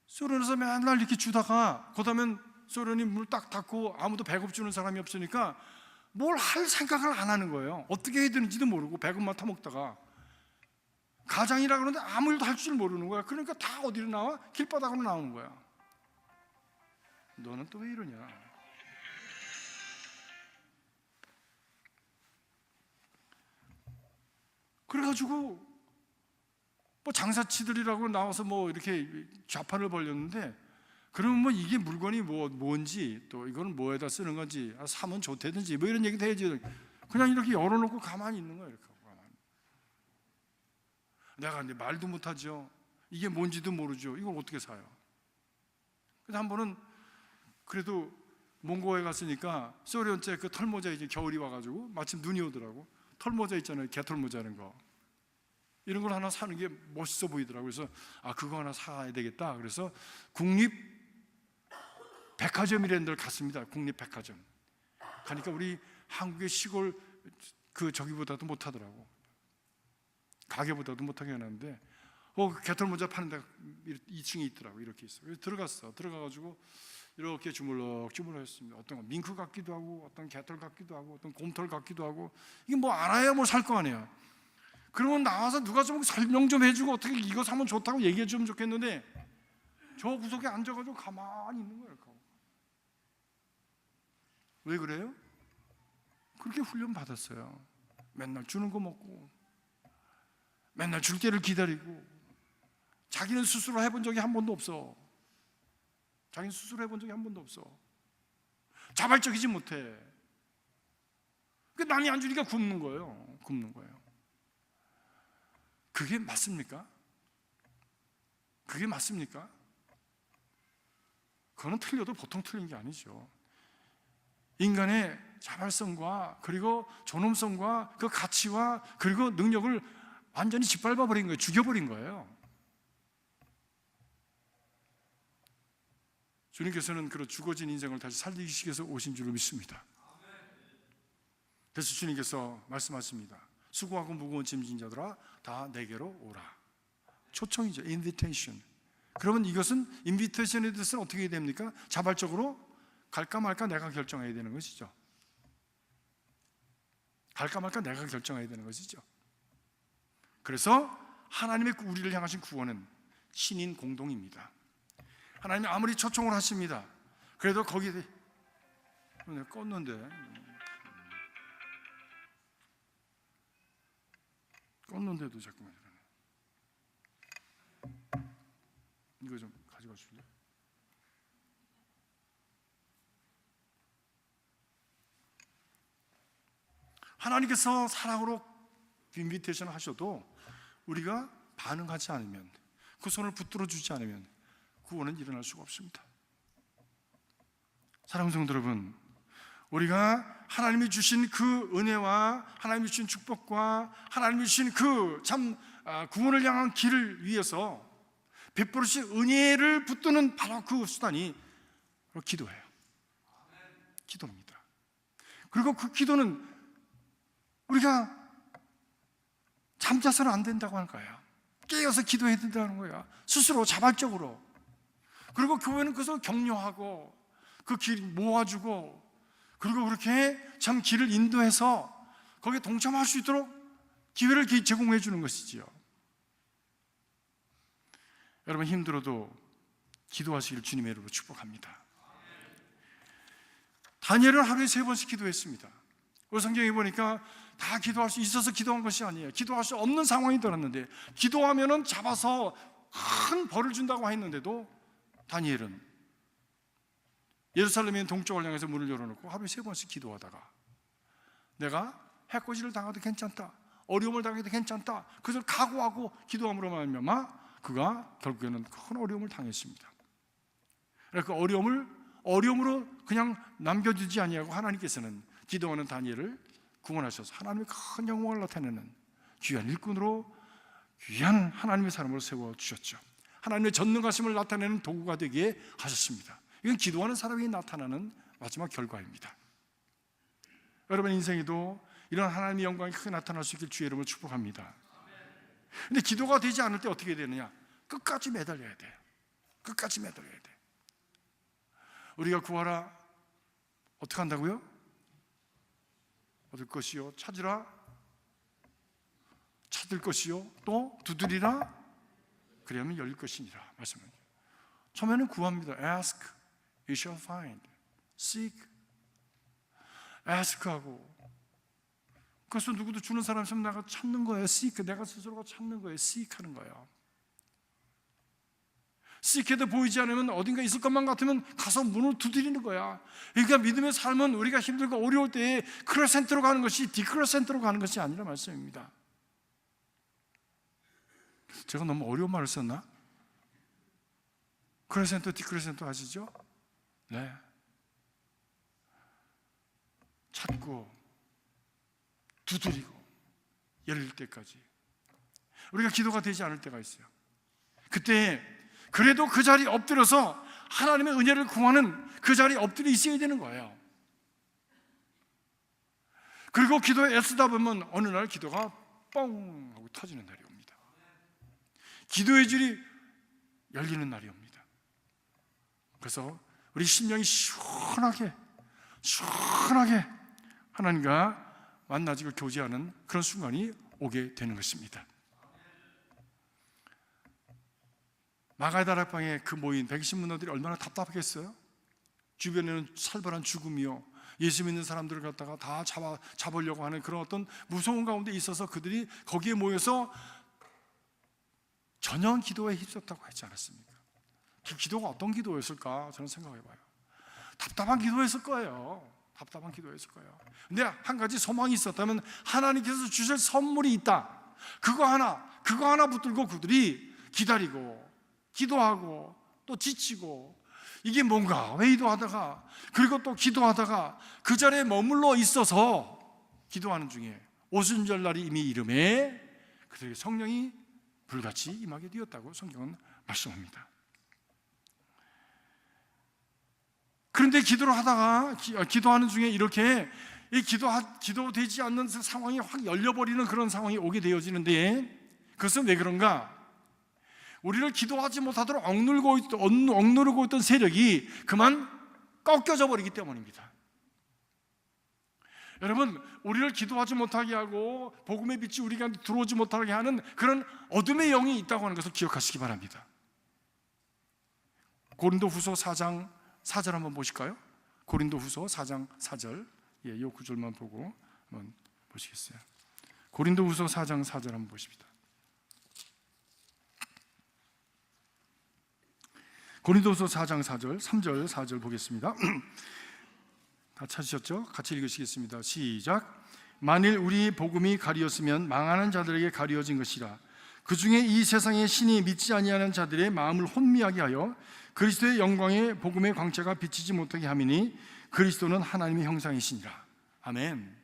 소련에서 맨날 이렇게 주다가 그다음에 소련이 물 딱 닫고 아무도 배급 주는 사람이 없으니까 뭘 할 생각을 안 하는 거예요. 어떻게 해야 되는지도 모르고 배급만 타먹다가 가장이라 그러는데 아무 일도 할 줄 모르는 거야. 그러니까 다 어디로 나와? 길바닥으로 나오는 거야. 너는 또 왜 이러냐? 그래가지고 뭐 장사치들이라고 나와서 뭐 이렇게 좌판을 벌였는데 그러면 뭐 이게 물건이 뭔지 또 이거는 뭐에다 쓰는 건지 사면 좋다든지 뭐 이런 얘기도 해야지. 그냥 이렇게 열어놓고 가만히 있는 거예요. 이렇게 가만히. 내가 근데 말도 못하죠. 이게 뭔지도 모르죠. 이걸 어떻게 사요? 그래서 한 번은 그래도 몽고에 갔으니까 소련제 그 털모자 이제 겨울이 와가지고 마침 눈이 오더라고. 털모자 있잖아요. 개털모자는 거. 이런 걸 하나 사는 게 멋있어 보이더라고요. 그래서 그거 하나 사야 되겠다. 그래서 국립백화점이라는 데를 갔습니다. 국립백화점. 가니까 우리 한국의 시골 저기보다도 못하더라고. 가게보다도 못하게 해놨는데 개털모자 파는 데가 2층에 있더라고. 이렇게 있어. 그래서 들어가가지고 이렇게 주물럭주물럭했습니다. 어떤 건 밍크 같기도 하고 어떤 개털 같기도 하고 어떤 곰털 같기도 하고 이게 뭐 알아야 뭐 살 거 아니야. 그러면 나와서 누가 좀 설명 좀 해주고 어떻게 이거 사면 좋다고 얘기해 주면 좋겠는데 저 구석에 앉아가지고 가만히 있는 거예요. 왜 그래요? 그렇게 훈련 받았어요. 맨날 주는 거 먹고 맨날 줄 때를 기다리고 자기는 스스로 해본 적이 한 번도 없어. 자기는 스스로 해본 적이 한 번도 없어. 자발적이지 못해. 남이 안 주니까 굶는 거예요. 그게 맞습니까? 그게 맞습니까? 그거는 틀려도 보통 틀린 게 아니죠. 인간의 자발성과 그리고 존엄성과 그 가치와 그리고 능력을 완전히 짓밟아 버린 거예요. 죽여버린 거예요. 주님께서는 그런 죽어진 인생을 다시 살리시기 위해서 오신 줄로 믿습니다. 그래서 주님께서 말씀하십니다. 수고하고 무거운 짐진 자들아 다 내게로 오라. 초청이죠. invitation. 그러면 이것은 invitation에 대해서는 어떻게 해야 됩니까? 자발적으로 갈까 말까 내가 결정해야 되는 것이죠. 갈까 말까 내가 결정해야 되는 것이죠. 그래서 하나님의 우리를 향하신 구원은 신인 공동입니다. 하나님이 아무리 초청을 하십니다. 그래도 거기에 내가 껐는데도 자꾸만 이러네. 이거 좀 가져가 줄래? 하나님께서 사랑으로 인비테이션 하셔도 우리가 반응하지 않으면, 그 손을 붙들어 주지 않으면 구원은 일어날 수가 없습니다. 사랑하는 성도 여러분, 우리가 하나님이 주신 그 은혜와 하나님이 주신 축복과 하나님이 주신 그 참 구원을 향한 길을 위해서 베풀으신 은혜를 붙드는 바로 그 수단이 바로 기도예요. 기도입니다. 그리고 그 기도는 우리가 잠자서는 안 된다고 할 거예요. 깨어서 기도해야 된다는 거야. 스스로 자발적으로. 그리고 교회는 그것을 격려하고 그 길 모아주고, 그리고 그렇게 참 길을 인도해서 거기에 동참할 수 있도록 기회를 제공해 주는 것이지요. 여러분, 힘들어도 기도하시길 주님의 이름으로 축복합니다. 다니엘은 하루에 3번씩 기도했습니다. 우리 성경에 보니까 다 기도할 수 있어서 기도한 것이 아니에요. 기도할 수 없는 상황이 들었는데, 기도하면은 잡아서 큰 벌을 준다고 했는데도 다니엘은 예루살렘의 동쪽을 향해서 문을 열어놓고 하루에 3번씩 기도하다가, 내가 해코지를 당해도 괜찮다, 어려움을 당해도 괜찮다, 그것을 각오하고 기도함으로 말미암아 그가 결국에는 큰 어려움을 당했습니다. 그 어려움으로 그냥 남겨두지 아니하고 하나님께서는 기도하는 다니엘을 구원하셔서 하나님의 큰 영광을 나타내는 귀한 일꾼으로, 귀한 하나님의 사람으로 세워주셨죠. 하나님의 전능하심을 나타내는 도구가 되게 하셨습니다. 이건 기도하는 사람이 나타나는 마지막 결과입니다. 여러분 인생에도 이런 하나님의 영광이 크게 나타날 수 있길 주의 이름으로 축복합니다. 근데 기도가 되지 않을 때 어떻게 되느냐? 끝까지 매달려야 돼요. 끝까지 매달려야 돼. 우리가 구하라, 어떻게 한다고요? 얻을 것이요, 찾으라, 찾을 것이요, 또 두드리라, 그러면 열릴 것이니라 말씀합니다. 처음에는 구합니다. Ask, you shall find. Seek, ask하고, 그것은 누구도 주는 사람 있으면 내가 찾는 거예요. Seek, 내가 스스로가 찾는 거예요. Seek하는 거예요. Seek해도 보이지 않으면 어딘가 있을 것만 같으면 가서 문을 두드리는 거야. 그러니까 믿음의 삶은 우리가 힘들고 어려울 때에 크레센트로 가는 것이 디크레센트로 가는 것이 아니라 말씀입니다. 제가 너무 어려운 말을 썼나? 크레센토, 디크레센토 아시죠? 네. 찾고 두드리고 열릴 때까지. 우리가 기도가 되지 않을 때가 있어요. 그때 그래도 그 자리에 엎드려서 하나님의 은혜를 구하는 그 자리에 엎드려 있어야 되는 거예요. 그리고 기도에 애쓰다 보면 어느 날 기도가 뻥 하고 터지는 날이 옵니다. 기도의 줄이 열리는 날이 옵니다. 그래서 우리 심령이 시원하게 하나님과 만나지고 교제하는 그런 순간이 오게 되는 것입니다. 마가다락방에 그 모인 120문어들이 얼마나 답답하겠어요? 주변에는 살벌한 죽음이요, 예수 믿는 사람들을 갖다가 다 잡으려고 하는 그런 어떤 무서운 가운데 있어서 그들이 거기에 모여서 전혀 기도에 힘썼다고 하지 않았습니까? 그 기도가 어떤 기도였을까? 저는 생각해봐요. 답답한 기도였을 거예요. 답답한 기도였을 거예요. 근데 한 가지 소망이 있었다면 하나님께서 주실 선물이 있다, 그거 하나 붙들고 그들이 기다리고 기도하고 또 지치고, 이게 뭔가 회의도하다가 그리고 또 기도하다가 그 자리에 머물러 있어서 기도하는 중에 오순절날이 이미 이름에 그들에게 성령이 불같이 임하게 되었다고 성경은 말씀합니다. 그런데 기도를 하다가 기도하는 중에 이렇게 기도되지 않는 상황이 확 열려버리는 그런 상황이 오게 되어지는데, 그것은 왜 그런가? 우리를 기도하지 못하도록 억누르고 있던 세력이 그만 꺾여져 버리기 때문입니다. 여러분, 우리를 기도하지 못하게 하고 복음의 빛이 우리가 들어오지 못하게 하는 그런 어둠의 영이 있다고 하는 것을 기억하시기 바랍니다. 고린도후서 4장 4절 한번 보실까요? 고린도후서 4장 4절, 이 구절만 보고 한번 보시겠어요? 고린도후서 4장 4절 한번 보십니다. 고린도후서 4장 4절, 3절, 4절 보겠습니다. 다 찾으셨죠? 같이 읽으시겠습니다. 시작. 만일 우리 복음이 가리었으면 망하는 자들에게 가리어진 것이라. 그 중에 이 세상의 신이 믿지 아니하는 자들의 마음을 혼미하게 하여 그리스도의 영광의 복음의 광채가 비치지 못하게 함이니 그리스도는 하나님의 형상이시니라. 아멘.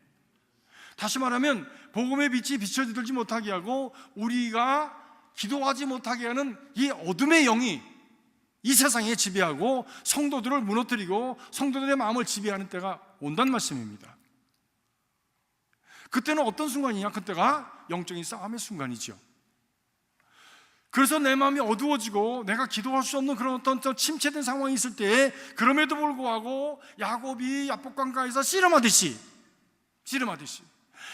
다시 말하면 복음의 빛이 비춰지지 못하게 하고 우리가 기도하지 못하게 하는 이 어둠의 영이 이 세상에 지배하고 성도들을 무너뜨리고 성도들의 마음을 지배하는 때가 온다는 말씀입니다. 그때는 어떤 순간이냐? 그때가 영적인 싸움의 순간이죠. 그래서 내 마음이 어두워지고 내가 기도할 수 없는 그런 어떤 침체된 상황이 있을 때, 그럼에도 불구하고 야곱이 야복강가에서 씨름하듯이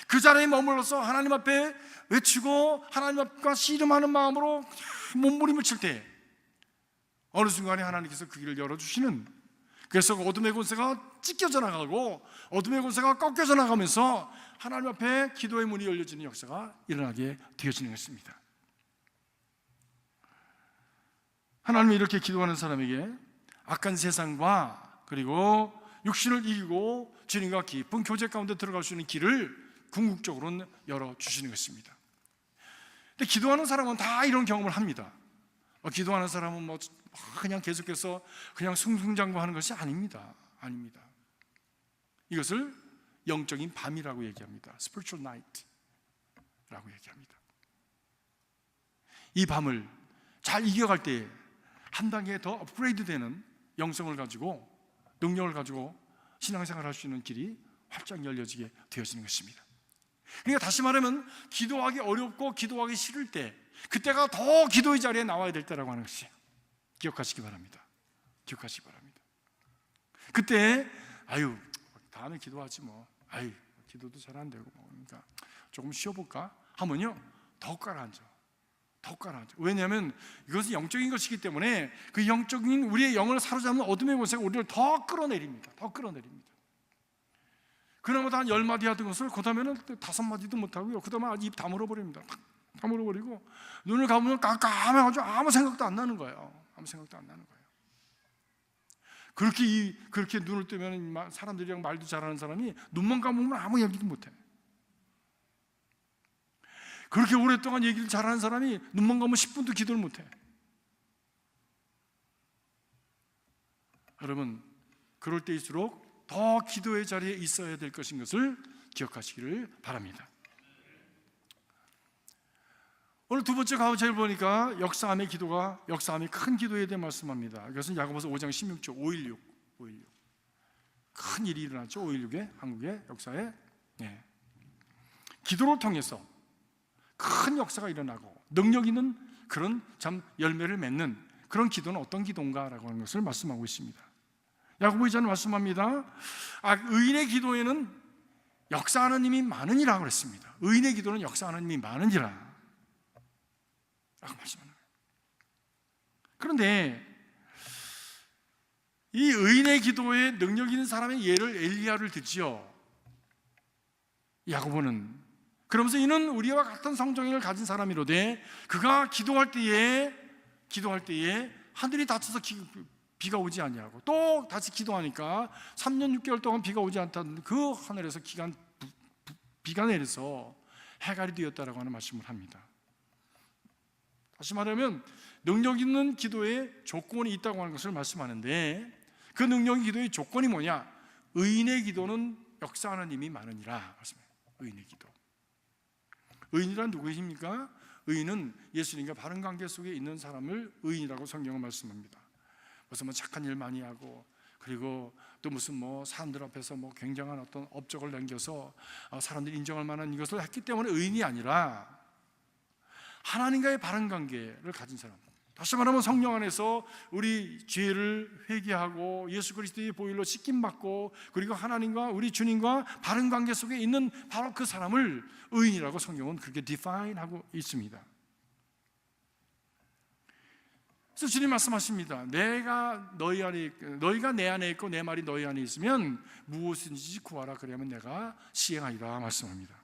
그 자리에 머물러서 하나님 앞에 외치고 하나님 앞과 씨름하는 마음으로 몸부림을 칠 때 어느 순간에 하나님께서 그 길을 열어주시는, 그래서 어둠의 권세가 찢겨져 나가고 어둠의 권세가 꺾여져 나가면서 하나님 앞에 기도의 문이 열려지는 역사가 일어나게 되어지는 것입니다. 하나님은 이렇게 기도하는 사람에게 악한 세상과 그리고 육신을 이기고 주님과 깊은 교제 가운데 들어갈 수 있는 길을 궁극적으로는 열어주시는 것입니다. 근데 기도하는 사람은 다 이런 경험을 합니다. 기도하는 사람은 그냥 계속해서 그냥 승승장구하는 것이 아닙니다. 이것을 영적인 밤이라고 얘기합니다. Spiritual night라고 얘기합니다. 이 밤을 잘 이겨갈 때 한 단계 더 업그레이드되는 영성을 가지고, 능력을 가지고 신앙생활을 할 수 있는 길이 활짝 열려지게 되어지는 것입니다. 그러니까 다시 말하면 기도하기 어렵고 기도하기 싫을 때, 그때가 더 기도의 자리에 나와야 될 때라고 하는 것이 기억하시기 바랍니다. 그때 다음에 기도하지 기도도 잘 안 되고 그러니까 조금 쉬어볼까 하면요, 더 가라앉아. 왜냐하면 이것은 영적인 것이기 때문에 그 영적인 우리의 영을 사로잡는 어둠의 권세가 우리를 더 끌어내립니다. 그나마도 한 10마디 하던 것을 그 다음에는 5마디도 못하고요, 그 다음에 입 다물어버립니다. 다물어버리고 눈을 감으면 깜깜해가지고 아무 생각도 안 나는 거예요. 그렇게 눈을 뜨면 사람들이랑 말도 잘하는 사람이 눈만 감으면 아무 얘기도 못해. 그렇게 오랫동안 얘기를 잘하는 사람이 눈만 감으면 10분도 기도를 못해. 여러분, 그럴 때일수록 더 기도의 자리에 있어야 될 것인 것을 기억하시기를 바랍니다. 오늘 두 번째 가우제를 보니까 역사함의 기도가, 역사함의 큰 기도에 대해 말씀합니다. 이것은 야고보서 5장 16절 5.16 큰 일이 일어났죠. 5.16에 한국의 역사에 기도를 통해서 큰 역사가 일어나고 능력 있는 그런 참 열매를 맺는 그런 기도는 어떤 기도인가라고 하는 것을 말씀하고 있습니다. 야고보 2장은 말씀합니다. 의인의 기도에는 역사하는 힘이 많으니라 그랬습니다. 의인의 기도는 역사하는 힘이 많으니라 라고 말씀하는 거예요. 그런데 이 의인의 기도에 능력 있는 사람의 예를 엘리야를 듣지요. 야고보는 그러면서 이는 우리와 같은 성정을 가진 사람이로되 그가 기도할 때에 하늘이 닫혀서 비가 오지 아니하고 또 다시 기도하니까 3년 6개월 동안 비가 오지 않다는 그 하늘에서 비가 내려서 해갈이 되었다라고 하는 말씀을 합니다. 다시 말하면 능력 있는 기도에 조건이 있다고 하는 것을 말씀하는데, 그 능력의 기도의 조건이 뭐냐? 의인의 기도는 역사하는 힘이 많으니라. 의인의 기도. 의인이란 누구입니까? 의인은 예수님과 바른 관계 속에 있는 사람을 의인이라고 성경은 말씀합니다. 무슨 착한 일 많이 하고, 그리고 또 무슨 사람들 앞에서 굉장한 어떤 업적을 남겨서 사람들이 인정할 만한 이것을 했기 때문에 의인이 아니라 하나님과의 바른 관계를 가진 사람. 다시 말하면 성령 안에서 우리 죄를 회개하고 예수 그리스도의 보혈로 씻김받고 그리고 하나님과 우리 주님과 바른 관계 속에 있는 바로 그 사람을 의인이라고 성경은 그렇게 디파인하고 있습니다. 그래서 주님 말씀하십니다. 너희가 내 안에 있고 내 말이 너희 안에 있으면 무엇인지 구하라 그러면 내가 시행하리라 말씀합니다.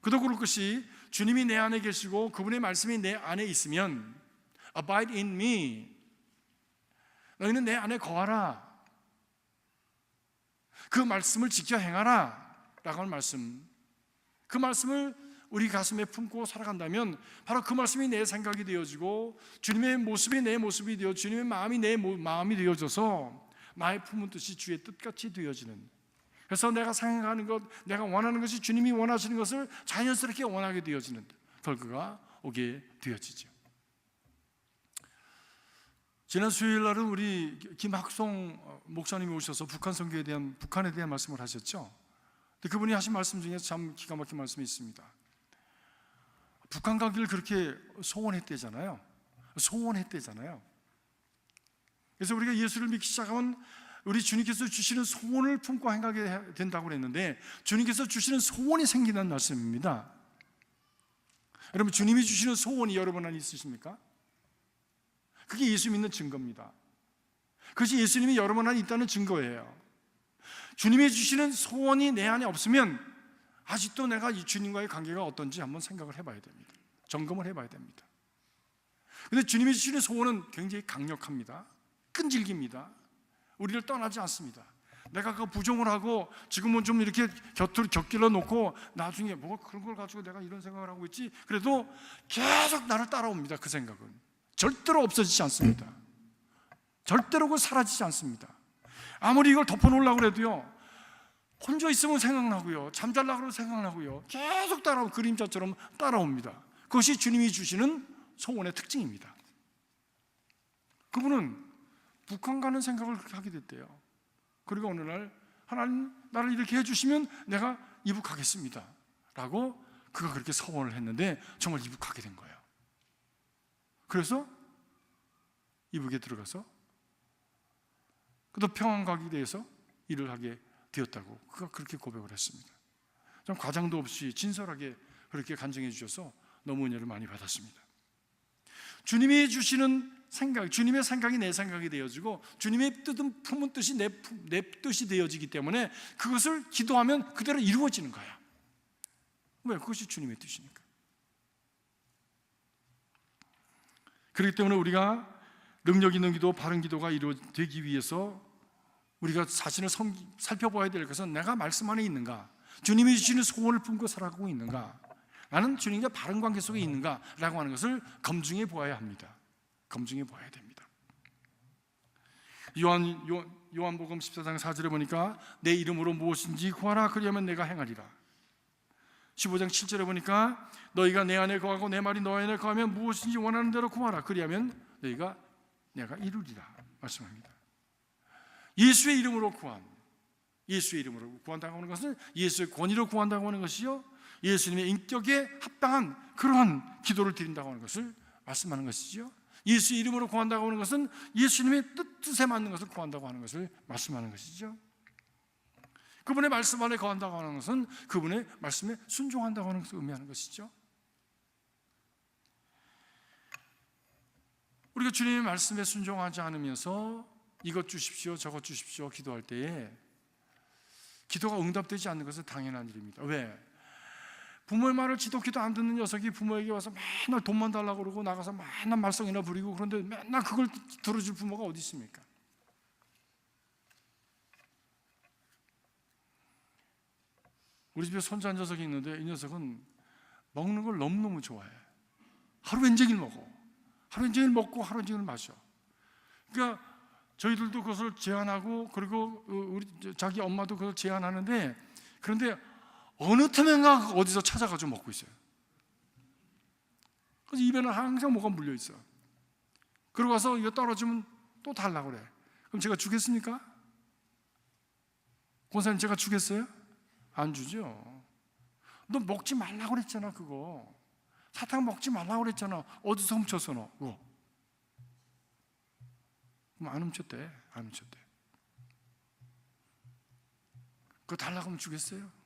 그도 그럴 것이 주님이 내 안에 계시고 그분의 말씀이 내 안에 있으면 Abide in me, 너희는 내 안에 거하라, 그 말씀을 지켜 행하라 라고 하는 말씀, 그 말씀을 우리 가슴에 품고 살아간다면 바로 그 말씀이 내 생각이 되어지고 주님의 모습이 내 모습이 되어 주님의 마음이 내 마음이 되어져서 나의 품은 뜻이 주의 뜻같이 되어지는, 그래서 내가 생각하는 것, 내가 원하는 것이 주님이 원하시는 것을 자연스럽게 원하게 되어지는 결과가 오게 되어지죠. 지난 수요일 날은 우리 김학송 목사님이 오셔서 북한에 대한 말씀을 하셨죠. 근데 그분이 하신 말씀 중에 참 기가 막힌 말씀이 있습니다. 북한 가기를 그렇게 소원했대잖아요. 그래서 우리가 예수를 믿기 시작하면 우리 주님께서 주시는 소원을 품고 행하게 된다고 그랬는데, 주님께서 주시는 소원이 생기는 말씀입니다. 여러분, 주님이 주시는 소원이 여러분 안에 있으십니까? 그게 예수 믿는 증거입니다. 그것이 예수님이 여러분 안에 있다는 증거예요. 주님이 주시는 소원이 내 안에 없으면 아직도 내가 이 주님과의 관계가 어떤지 한번 생각을 해봐야 됩니다. 점검을 해봐야 됩니다. 그런데 주님이 주시는 소원은 굉장히 강력합니다. 끈질깁니다. 우리를 떠나지 않습니다. 내가 그 부정을 하고 지금은 좀 이렇게 곁길로 놓고 나중에 뭐 그런 걸 가지고 내가 이런 생각을 하고 있지, 그래도 계속 나를 따라옵니다. 그 생각은 절대로 없어지지 않습니다. 절대로 그 사라지지 않습니다. 아무리 이걸 덮어놓으려고 해도요, 혼자 있으면 생각나고요, 잠자려고 해도 생각나고요, 계속 따라오고 그림자처럼 따라옵니다. 그것이 주님이 주시는 소원의 특징입니다. 그분은 북한 가는 생각을 그렇게 하게 됐대요. 그리고 어느 날 하나님 나를 이렇게 해주시면 내가 이북하겠습니다 라고 그가 그렇게 서원을 했는데 정말 이북하게 된 거예요. 그래서 이북에 들어가서 그도 평안가기에 대해서 일을 하게 되었다고 그가 그렇게 고백을 했습니다. 좀 과장도 없이 진솔하게 그렇게 간증해 주셔서 너무 은혜를 많이 받았습니다. 주님이 주시는 생각, 주님의 생각이 내 생각이 되어지고 주님의 뜻은 품은 뜻이 내 뜻이 되어지기 때문에 그것을 기도하면 그대로 이루어지는 거야. 왜? 그것이 주님의 뜻이니까. 그렇기 때문에 우리가 능력 있는 기도, 바른 기도가 이루어지기 위해서 우리가 자신을 살펴봐야 될 것은 내가 말씀 안에 있는가, 주님이 주시는 소원을 품고 살아가고 있는가, 나는 주님과 바른 관계 속에 있는가 라고 하는 것을 검증해 보아야 합니다. 검증해 보아야 됩니다. 요한복음 14장 4절에 보니까 내 이름으로 무엇인지 구하라 그리하면 내가 행하리라. 15장 7절에 보니까 너희가 내 안에 거하고 내 말이 너희 안에 거하면 무엇인지 원하는 대로 구하라 그리하면 내가 이루리라 말씀합니다. 예수의 이름으로 예수의 이름으로 구한다고 하는 것은 예수의 권위로 구한다고 하는 것이요, 예수님의 인격에 합당한 그러한 기도를 드린다고 하는 것을 말씀하는 것이죠. 예수의 이름으로 구한다고 하는 것은 예수님의 뜻에 맞는 것을 구한다고 하는 것을 말씀하는 것이죠. 그분의 말씀 안에 거한다고 하는 것은 그분의 말씀에 순종한다고 하는 것을 의미하는 것이죠. 우리가 주님의 말씀에 순종하지 않으면서 이것 주십시오 저것 주십시오 기도할 때에 기도가 응답되지 않는 것은 당연한 일입니다. 왜? 부모의 말을 지독히도 안 듣는 녀석이 부모에게 와서 맨날 돈만 달라고 그러고 나가서 맨날 말썽이나 부리고, 그런데 맨날 그걸 들어줄 부모가 어디 있습니까? 우리 집에 손자 녀석이 있는데 이 녀석은 먹는 걸 너무너무 좋아해. 하루 종일 먹어. 하루 종일 먹고 하루 종일 마셔. 그러니까 저희들도 그것을 제한하고, 그리고 우리 자기 엄마도 그걸 제한하는데, 그런데 어느 틈엔가 어디서 찾아가지고 먹고 있어요. 그래서 입에는 항상 뭐가 물려 있어. 그러고 와서 이거 떨어지면 또 달라고 그래. 그럼 제가 주겠습니까? 권사님 제가 주겠어요? 안 주죠. 너 먹지 말라고 그랬잖아. 그거 사탕 먹지 말라고 그랬잖아. 어디서 훔쳤어 너 그거? 그럼 안 훔쳤대. 그거 달라고 하면 주겠어요?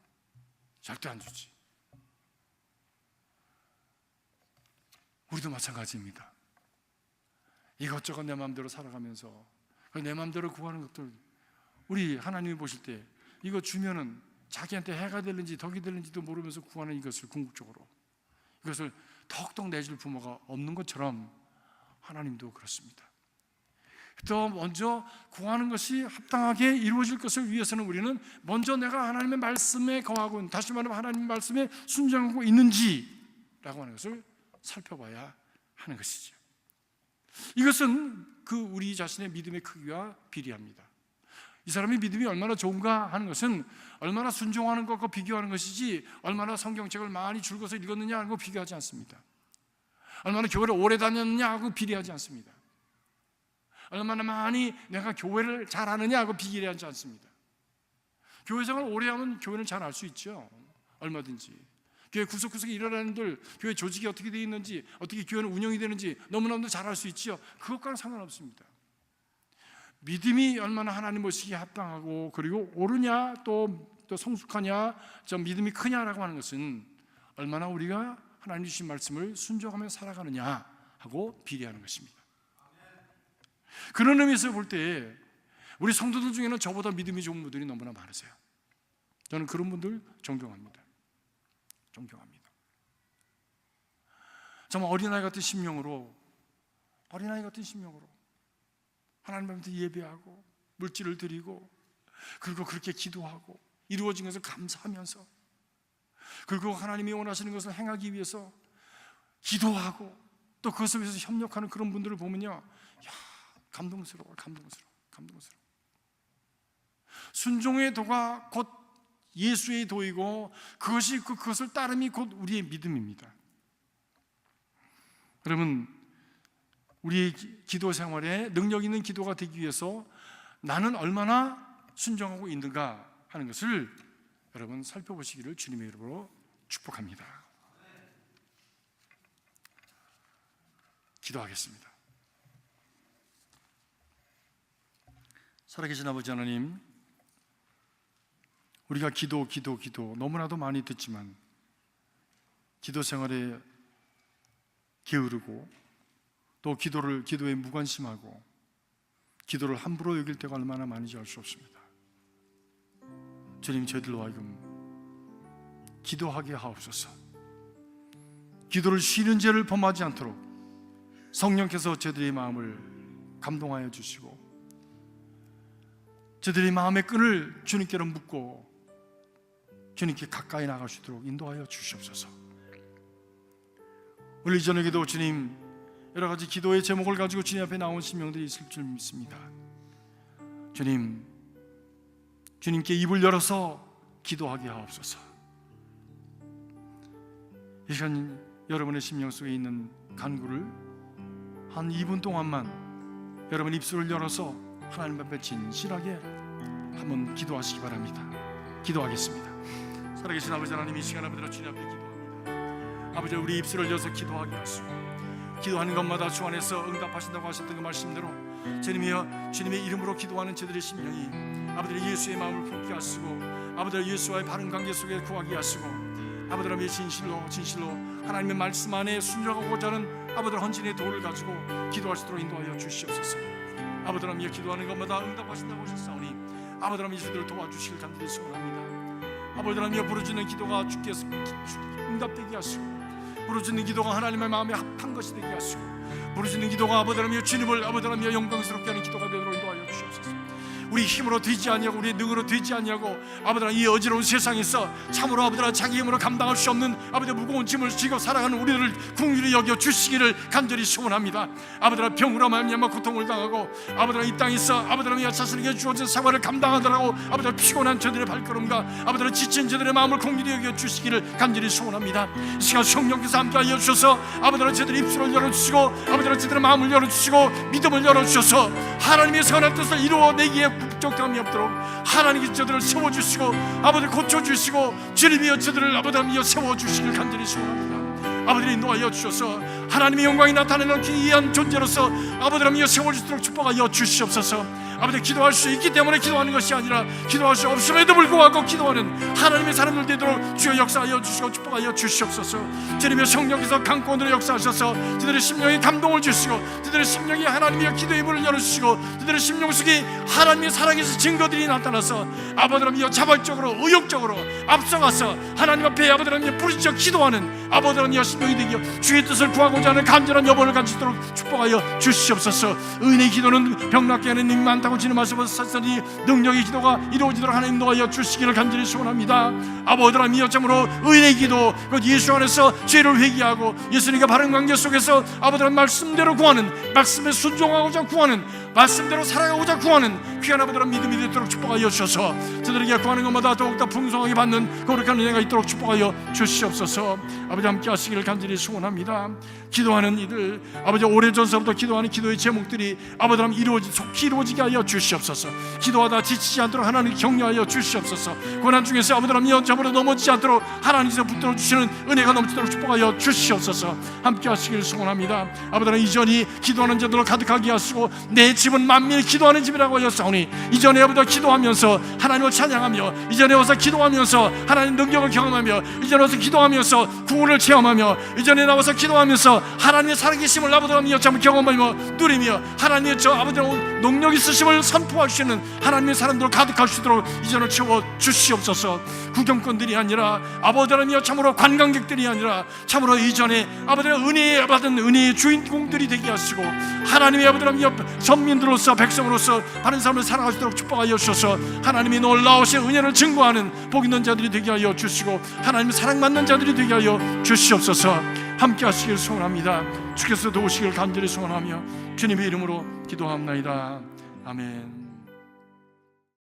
절대 안 주지. 우리도 마찬가지입니다. 이것저것 내 마음대로 살아가면서 내 마음대로 구하는 것들, 우리 하나님이 보실 때 이거 주면은 자기한테 해가 되는지 덕이 되는지도 모르면서 구하는 이것을 궁극적으로 이것을 덕덕 내줄 부모가 없는 것처럼 하나님도 그렇습니다. 더 먼저 구하는 것이 합당하게 이루어질 것을 위해서는 우리는 먼저 내가 하나님의 말씀에 거하고, 다시 말하면 하나님의 말씀에 순종하고 있는지라고 하는 것을 살펴봐야 하는 것이죠. 이것은 우리 자신의 믿음의 크기와 비례합니다. 이 사람의 믿음이 얼마나 좋은가 하는 것은 얼마나 순종하는 것과 비교하는 것이지, 얼마나 성경책을 많이 줄거서 읽었느냐 하는 거 비교하지 않습니다. 얼마나 교회를 오래 다녔느냐 하고 비례하지 않습니다. 얼마나 많이 내가 교회를 잘 아느냐 하고 비교하지 않습니다. 교회 생활을 오래 하면 교회를 잘 알 수 있죠. 얼마든지. 교회 구석구석에 일하는 분들, 교회 조직이 어떻게 되어 있는지, 어떻게 교회는 운영이 되는지 너무너무 잘 알 수 있지요. 그것과는 상관없습니다. 믿음이 얼마나 하나님 모시기에 합당하고 그리고 옳으냐 또 성숙하냐, 저 믿음이 크냐라고 하는 것은 얼마나 우리가 하나님 주신 말씀을 순종하며 살아가느냐 하고 비례하는 것입니다. 그런 의미에서 볼 때 우리 성도들 중에는 저보다 믿음이 좋은 분들이 너무나 많으세요. 저는 그런 분들 존경합니다. 정말 어린아이 같은 심령으로 하나님 앞에 예배하고 물질을 드리고 그리고 그렇게 기도하고 이루어진 것을 감사하면서 그리고 하나님이 원하시는 것을 행하기 위해서 기도하고 또 그것을 위해서 협력하는 그런 분들을 보면요, 감동스러워. 순종의 도가 곧 예수의 도이고 그것을 따름이 곧 우리의 믿음입니다. 여러분, 우리의 기도 생활에 능력 있는 기도가 되기 위해서 나는 얼마나 순종하고 있는가 하는 것을 여러분 살펴보시기를 주님의 이름으로 축복합니다. 기도하겠습니다. 살아계신 아버지 하나님, 우리가 기도 너무나도 많이 듣지만 기도 생활에 게으르고 또 기도에 무관심하고 기도를 함부로 여길 때가 얼마나 많은지 알 수 없습니다. 주님, 저희들로 하여금 기도하게 하옵소서. 기도를 쉬는 죄를 범하지 않도록 성령께서 저희들의 마음을 감동하여 주시고 저희들의 마음의 끈을 주님께로 묶고 주님께 가까이 나갈 수 있도록 인도하여 주시옵소서. 오늘 이 저녁에도 주님, 여러 가지 기도의 제목을 가지고 주님 앞에 나온 심령들이 있을 줄 믿습니다. 주님께 입을 열어서 기도하게 하옵소서. 이 시간 여러분의 심령 속에 있는 간구를 한 2분 동안만 여러분 입술을 열어서 하나님 앞에 진실하게 한번 기도하시기 바랍니다. 기도하겠습니다. 살아계신 아버지 하나님, 이 시간 아버지로 주님 앞에 기도합니다. 아버지, 우리 입술을 열어서 기도하게 하시고 기도하는 것마다 주 안에서 응답하신다고 하셨던 그 말씀대로 주님의 이름으로 기도하는 저들의 심령이 아버지 예수의 마음을 품게 하시고 아버지 예수와의 바른 관계 속에 구하게 하시고 아버지 진실로 하나님의 말씀 안에 순종하고자 하는 아버지 헌신의 도를 가지고 기도할 수 있도록 인도하여 주시옵소서. 아버지 기도하는 것마다 응답하신다고 하셨사오니 아버지 이들을 도와주시길 간절히 소원합니다. 아버지 부르짖는 기도가 주께서 응답되게 하시고 부르짖는 기도가 하나님의 마음에 합한 것이 되게 하시고 부르짖는 기도가 아버지 주님을 아버지 영광스럽게 하는 기도가 되도록 인도하여 주시옵소서. 우리 힘으로 되지 아니하고 우리 능으로 되지 아니하고 아버지 이 어지러운 세상에서 참으로 아버지 자기 힘으로 감당할 수 없는 아버지 무거운 짐을 지고 살아가는 우리를 긍휼히 여겨 주시기를 간절히 소원합니다. 아버지 병으로 말미암아 고통을 당하고 아버지 이 땅에서 아버지 자신에게 주어진 생활을 감당하더라고 아버지 피곤한 저들의 발걸음과 아버지 지친 저들의 마음을 긍휼히 여겨 주시기를 간절히 소원합니다. 이 시간 성령께서 함께하여 주셔서 아버지 저들의 입술을 열어주시고 아버지 저들의 마음을 열어주시고 믿음을 열어주셔서 하나님의 선한 뜻을 이루어내기에 부족함이 없도록 하나님께서 저들을 세워주시고 아버지 고쳐주시고 주님이여 저들을 아버지여 세워주시길 간절히 소원합니다. 아버지 인도하여 주셔서 하나님의 영광이 나타내는 귀한 존재로서 아버지여 세워주시도록 축복하여 주시옵소서. 아버지 기도할 수 있기 때문에 기도하는 것이 아니라 기도할 수 없음에도 불구하고 기도하는 하나님의 사람들 되도록 주여 역사하여 주시고 축복하여 주시옵소서. 주님의 성령께서 강권으로 역사하셔서 그들의 심령에 감동을 주시고 그들의 심령이 하나님의 기도의 문을 열어주시고 그들의 심령 속에 하나님의 사랑에서 증거들이 나타나서 아버지여 자발적으로 의욕적으로 앞서가서 하나님 앞에 아버지여 부르짖어 기도하는 아버지여 심령이 되기에 주의 뜻을 구하고자 하는 간절한 여번을 가지도록 축복하여 주시옵소서. 의인의 기도는 병낫게 하는 힘 많다고 지는 말씀에서 사사니 능력의 기도가 이루어지도록 하나님 인도하여 주시기를 간절히 소원합니다. 아버지여 참으로 의인의 기도 그 예수 안에서 죄를 회개하고 예수님과 바른 관계 속에서 아버지의 말씀대로 구하는 말씀에 순종하고자 구하는 말씀대로 살아가고자 구하는 귀한 아버지의 믿음이 되도록 축복하여 주셔서 저들에게 구하는 것마다 더욱더 풍성하게 받는 거룩한 은혜가 있도록 축복하여 주시옵소서. 아버지 함께 하시기를 간절히 소원합니다. 기도하는 이들 아버지 오래전서부터 기도하는 기도의 제목들이 아버지 속히 이루어지게 하여 인도하여 주시옵소서. 기도하다 지치지 않도록 하나님 격려하여 주시옵소서. 고난 중에서 아버지 하나님 점으로 넘어지지 않도록 하나님께서 붙들어 주시는 은혜가 넘치도록 축복하여 주시옵소서. 함께 하시길 소원합니다. 아버지 하나님 이전이 기도하는 자들로 가득하게 하시고 내 집은 만민이 기도하는 집이라고 하였사오니 이전에 아버지 기도하면서 하나님을 찬양하며 이전에 와서 기도하면서 하나님 능력을 경험하며 이전에 와서 기도하면서 구원을 체험하며 이전에 나와서 기도하면서 하나님의 살아계심을 아버지 하나님 참 경험하며 누리며 하나님의 저 아버지 능력 있으심을 선포하시는 하나님의 사람들로 가득하시도록 이전을 채워 주시옵소서. 구경꾼들이 아니라 아버지 하나님 참으로 관광객들이 아니라 참으로 이전에 아버지 은혜 받은 은혜의 주인공들이 되게 하시고 하나님의 아버지 하나님 선민들로서 백성으로서 바른 삶을 살아가시도록 축복하여 주셔서 하나님이 놀라우신 은혜를 증거하는 복 있는 자들이 되게 하여 주시고 하나님의 사랑받는 자들이 되게 하여 주시옵소서. 함께 하시길 소원합니다. 주께서 도우시길 간절히 소원하며 주님의 이름으로 기도합나이다. 아멘.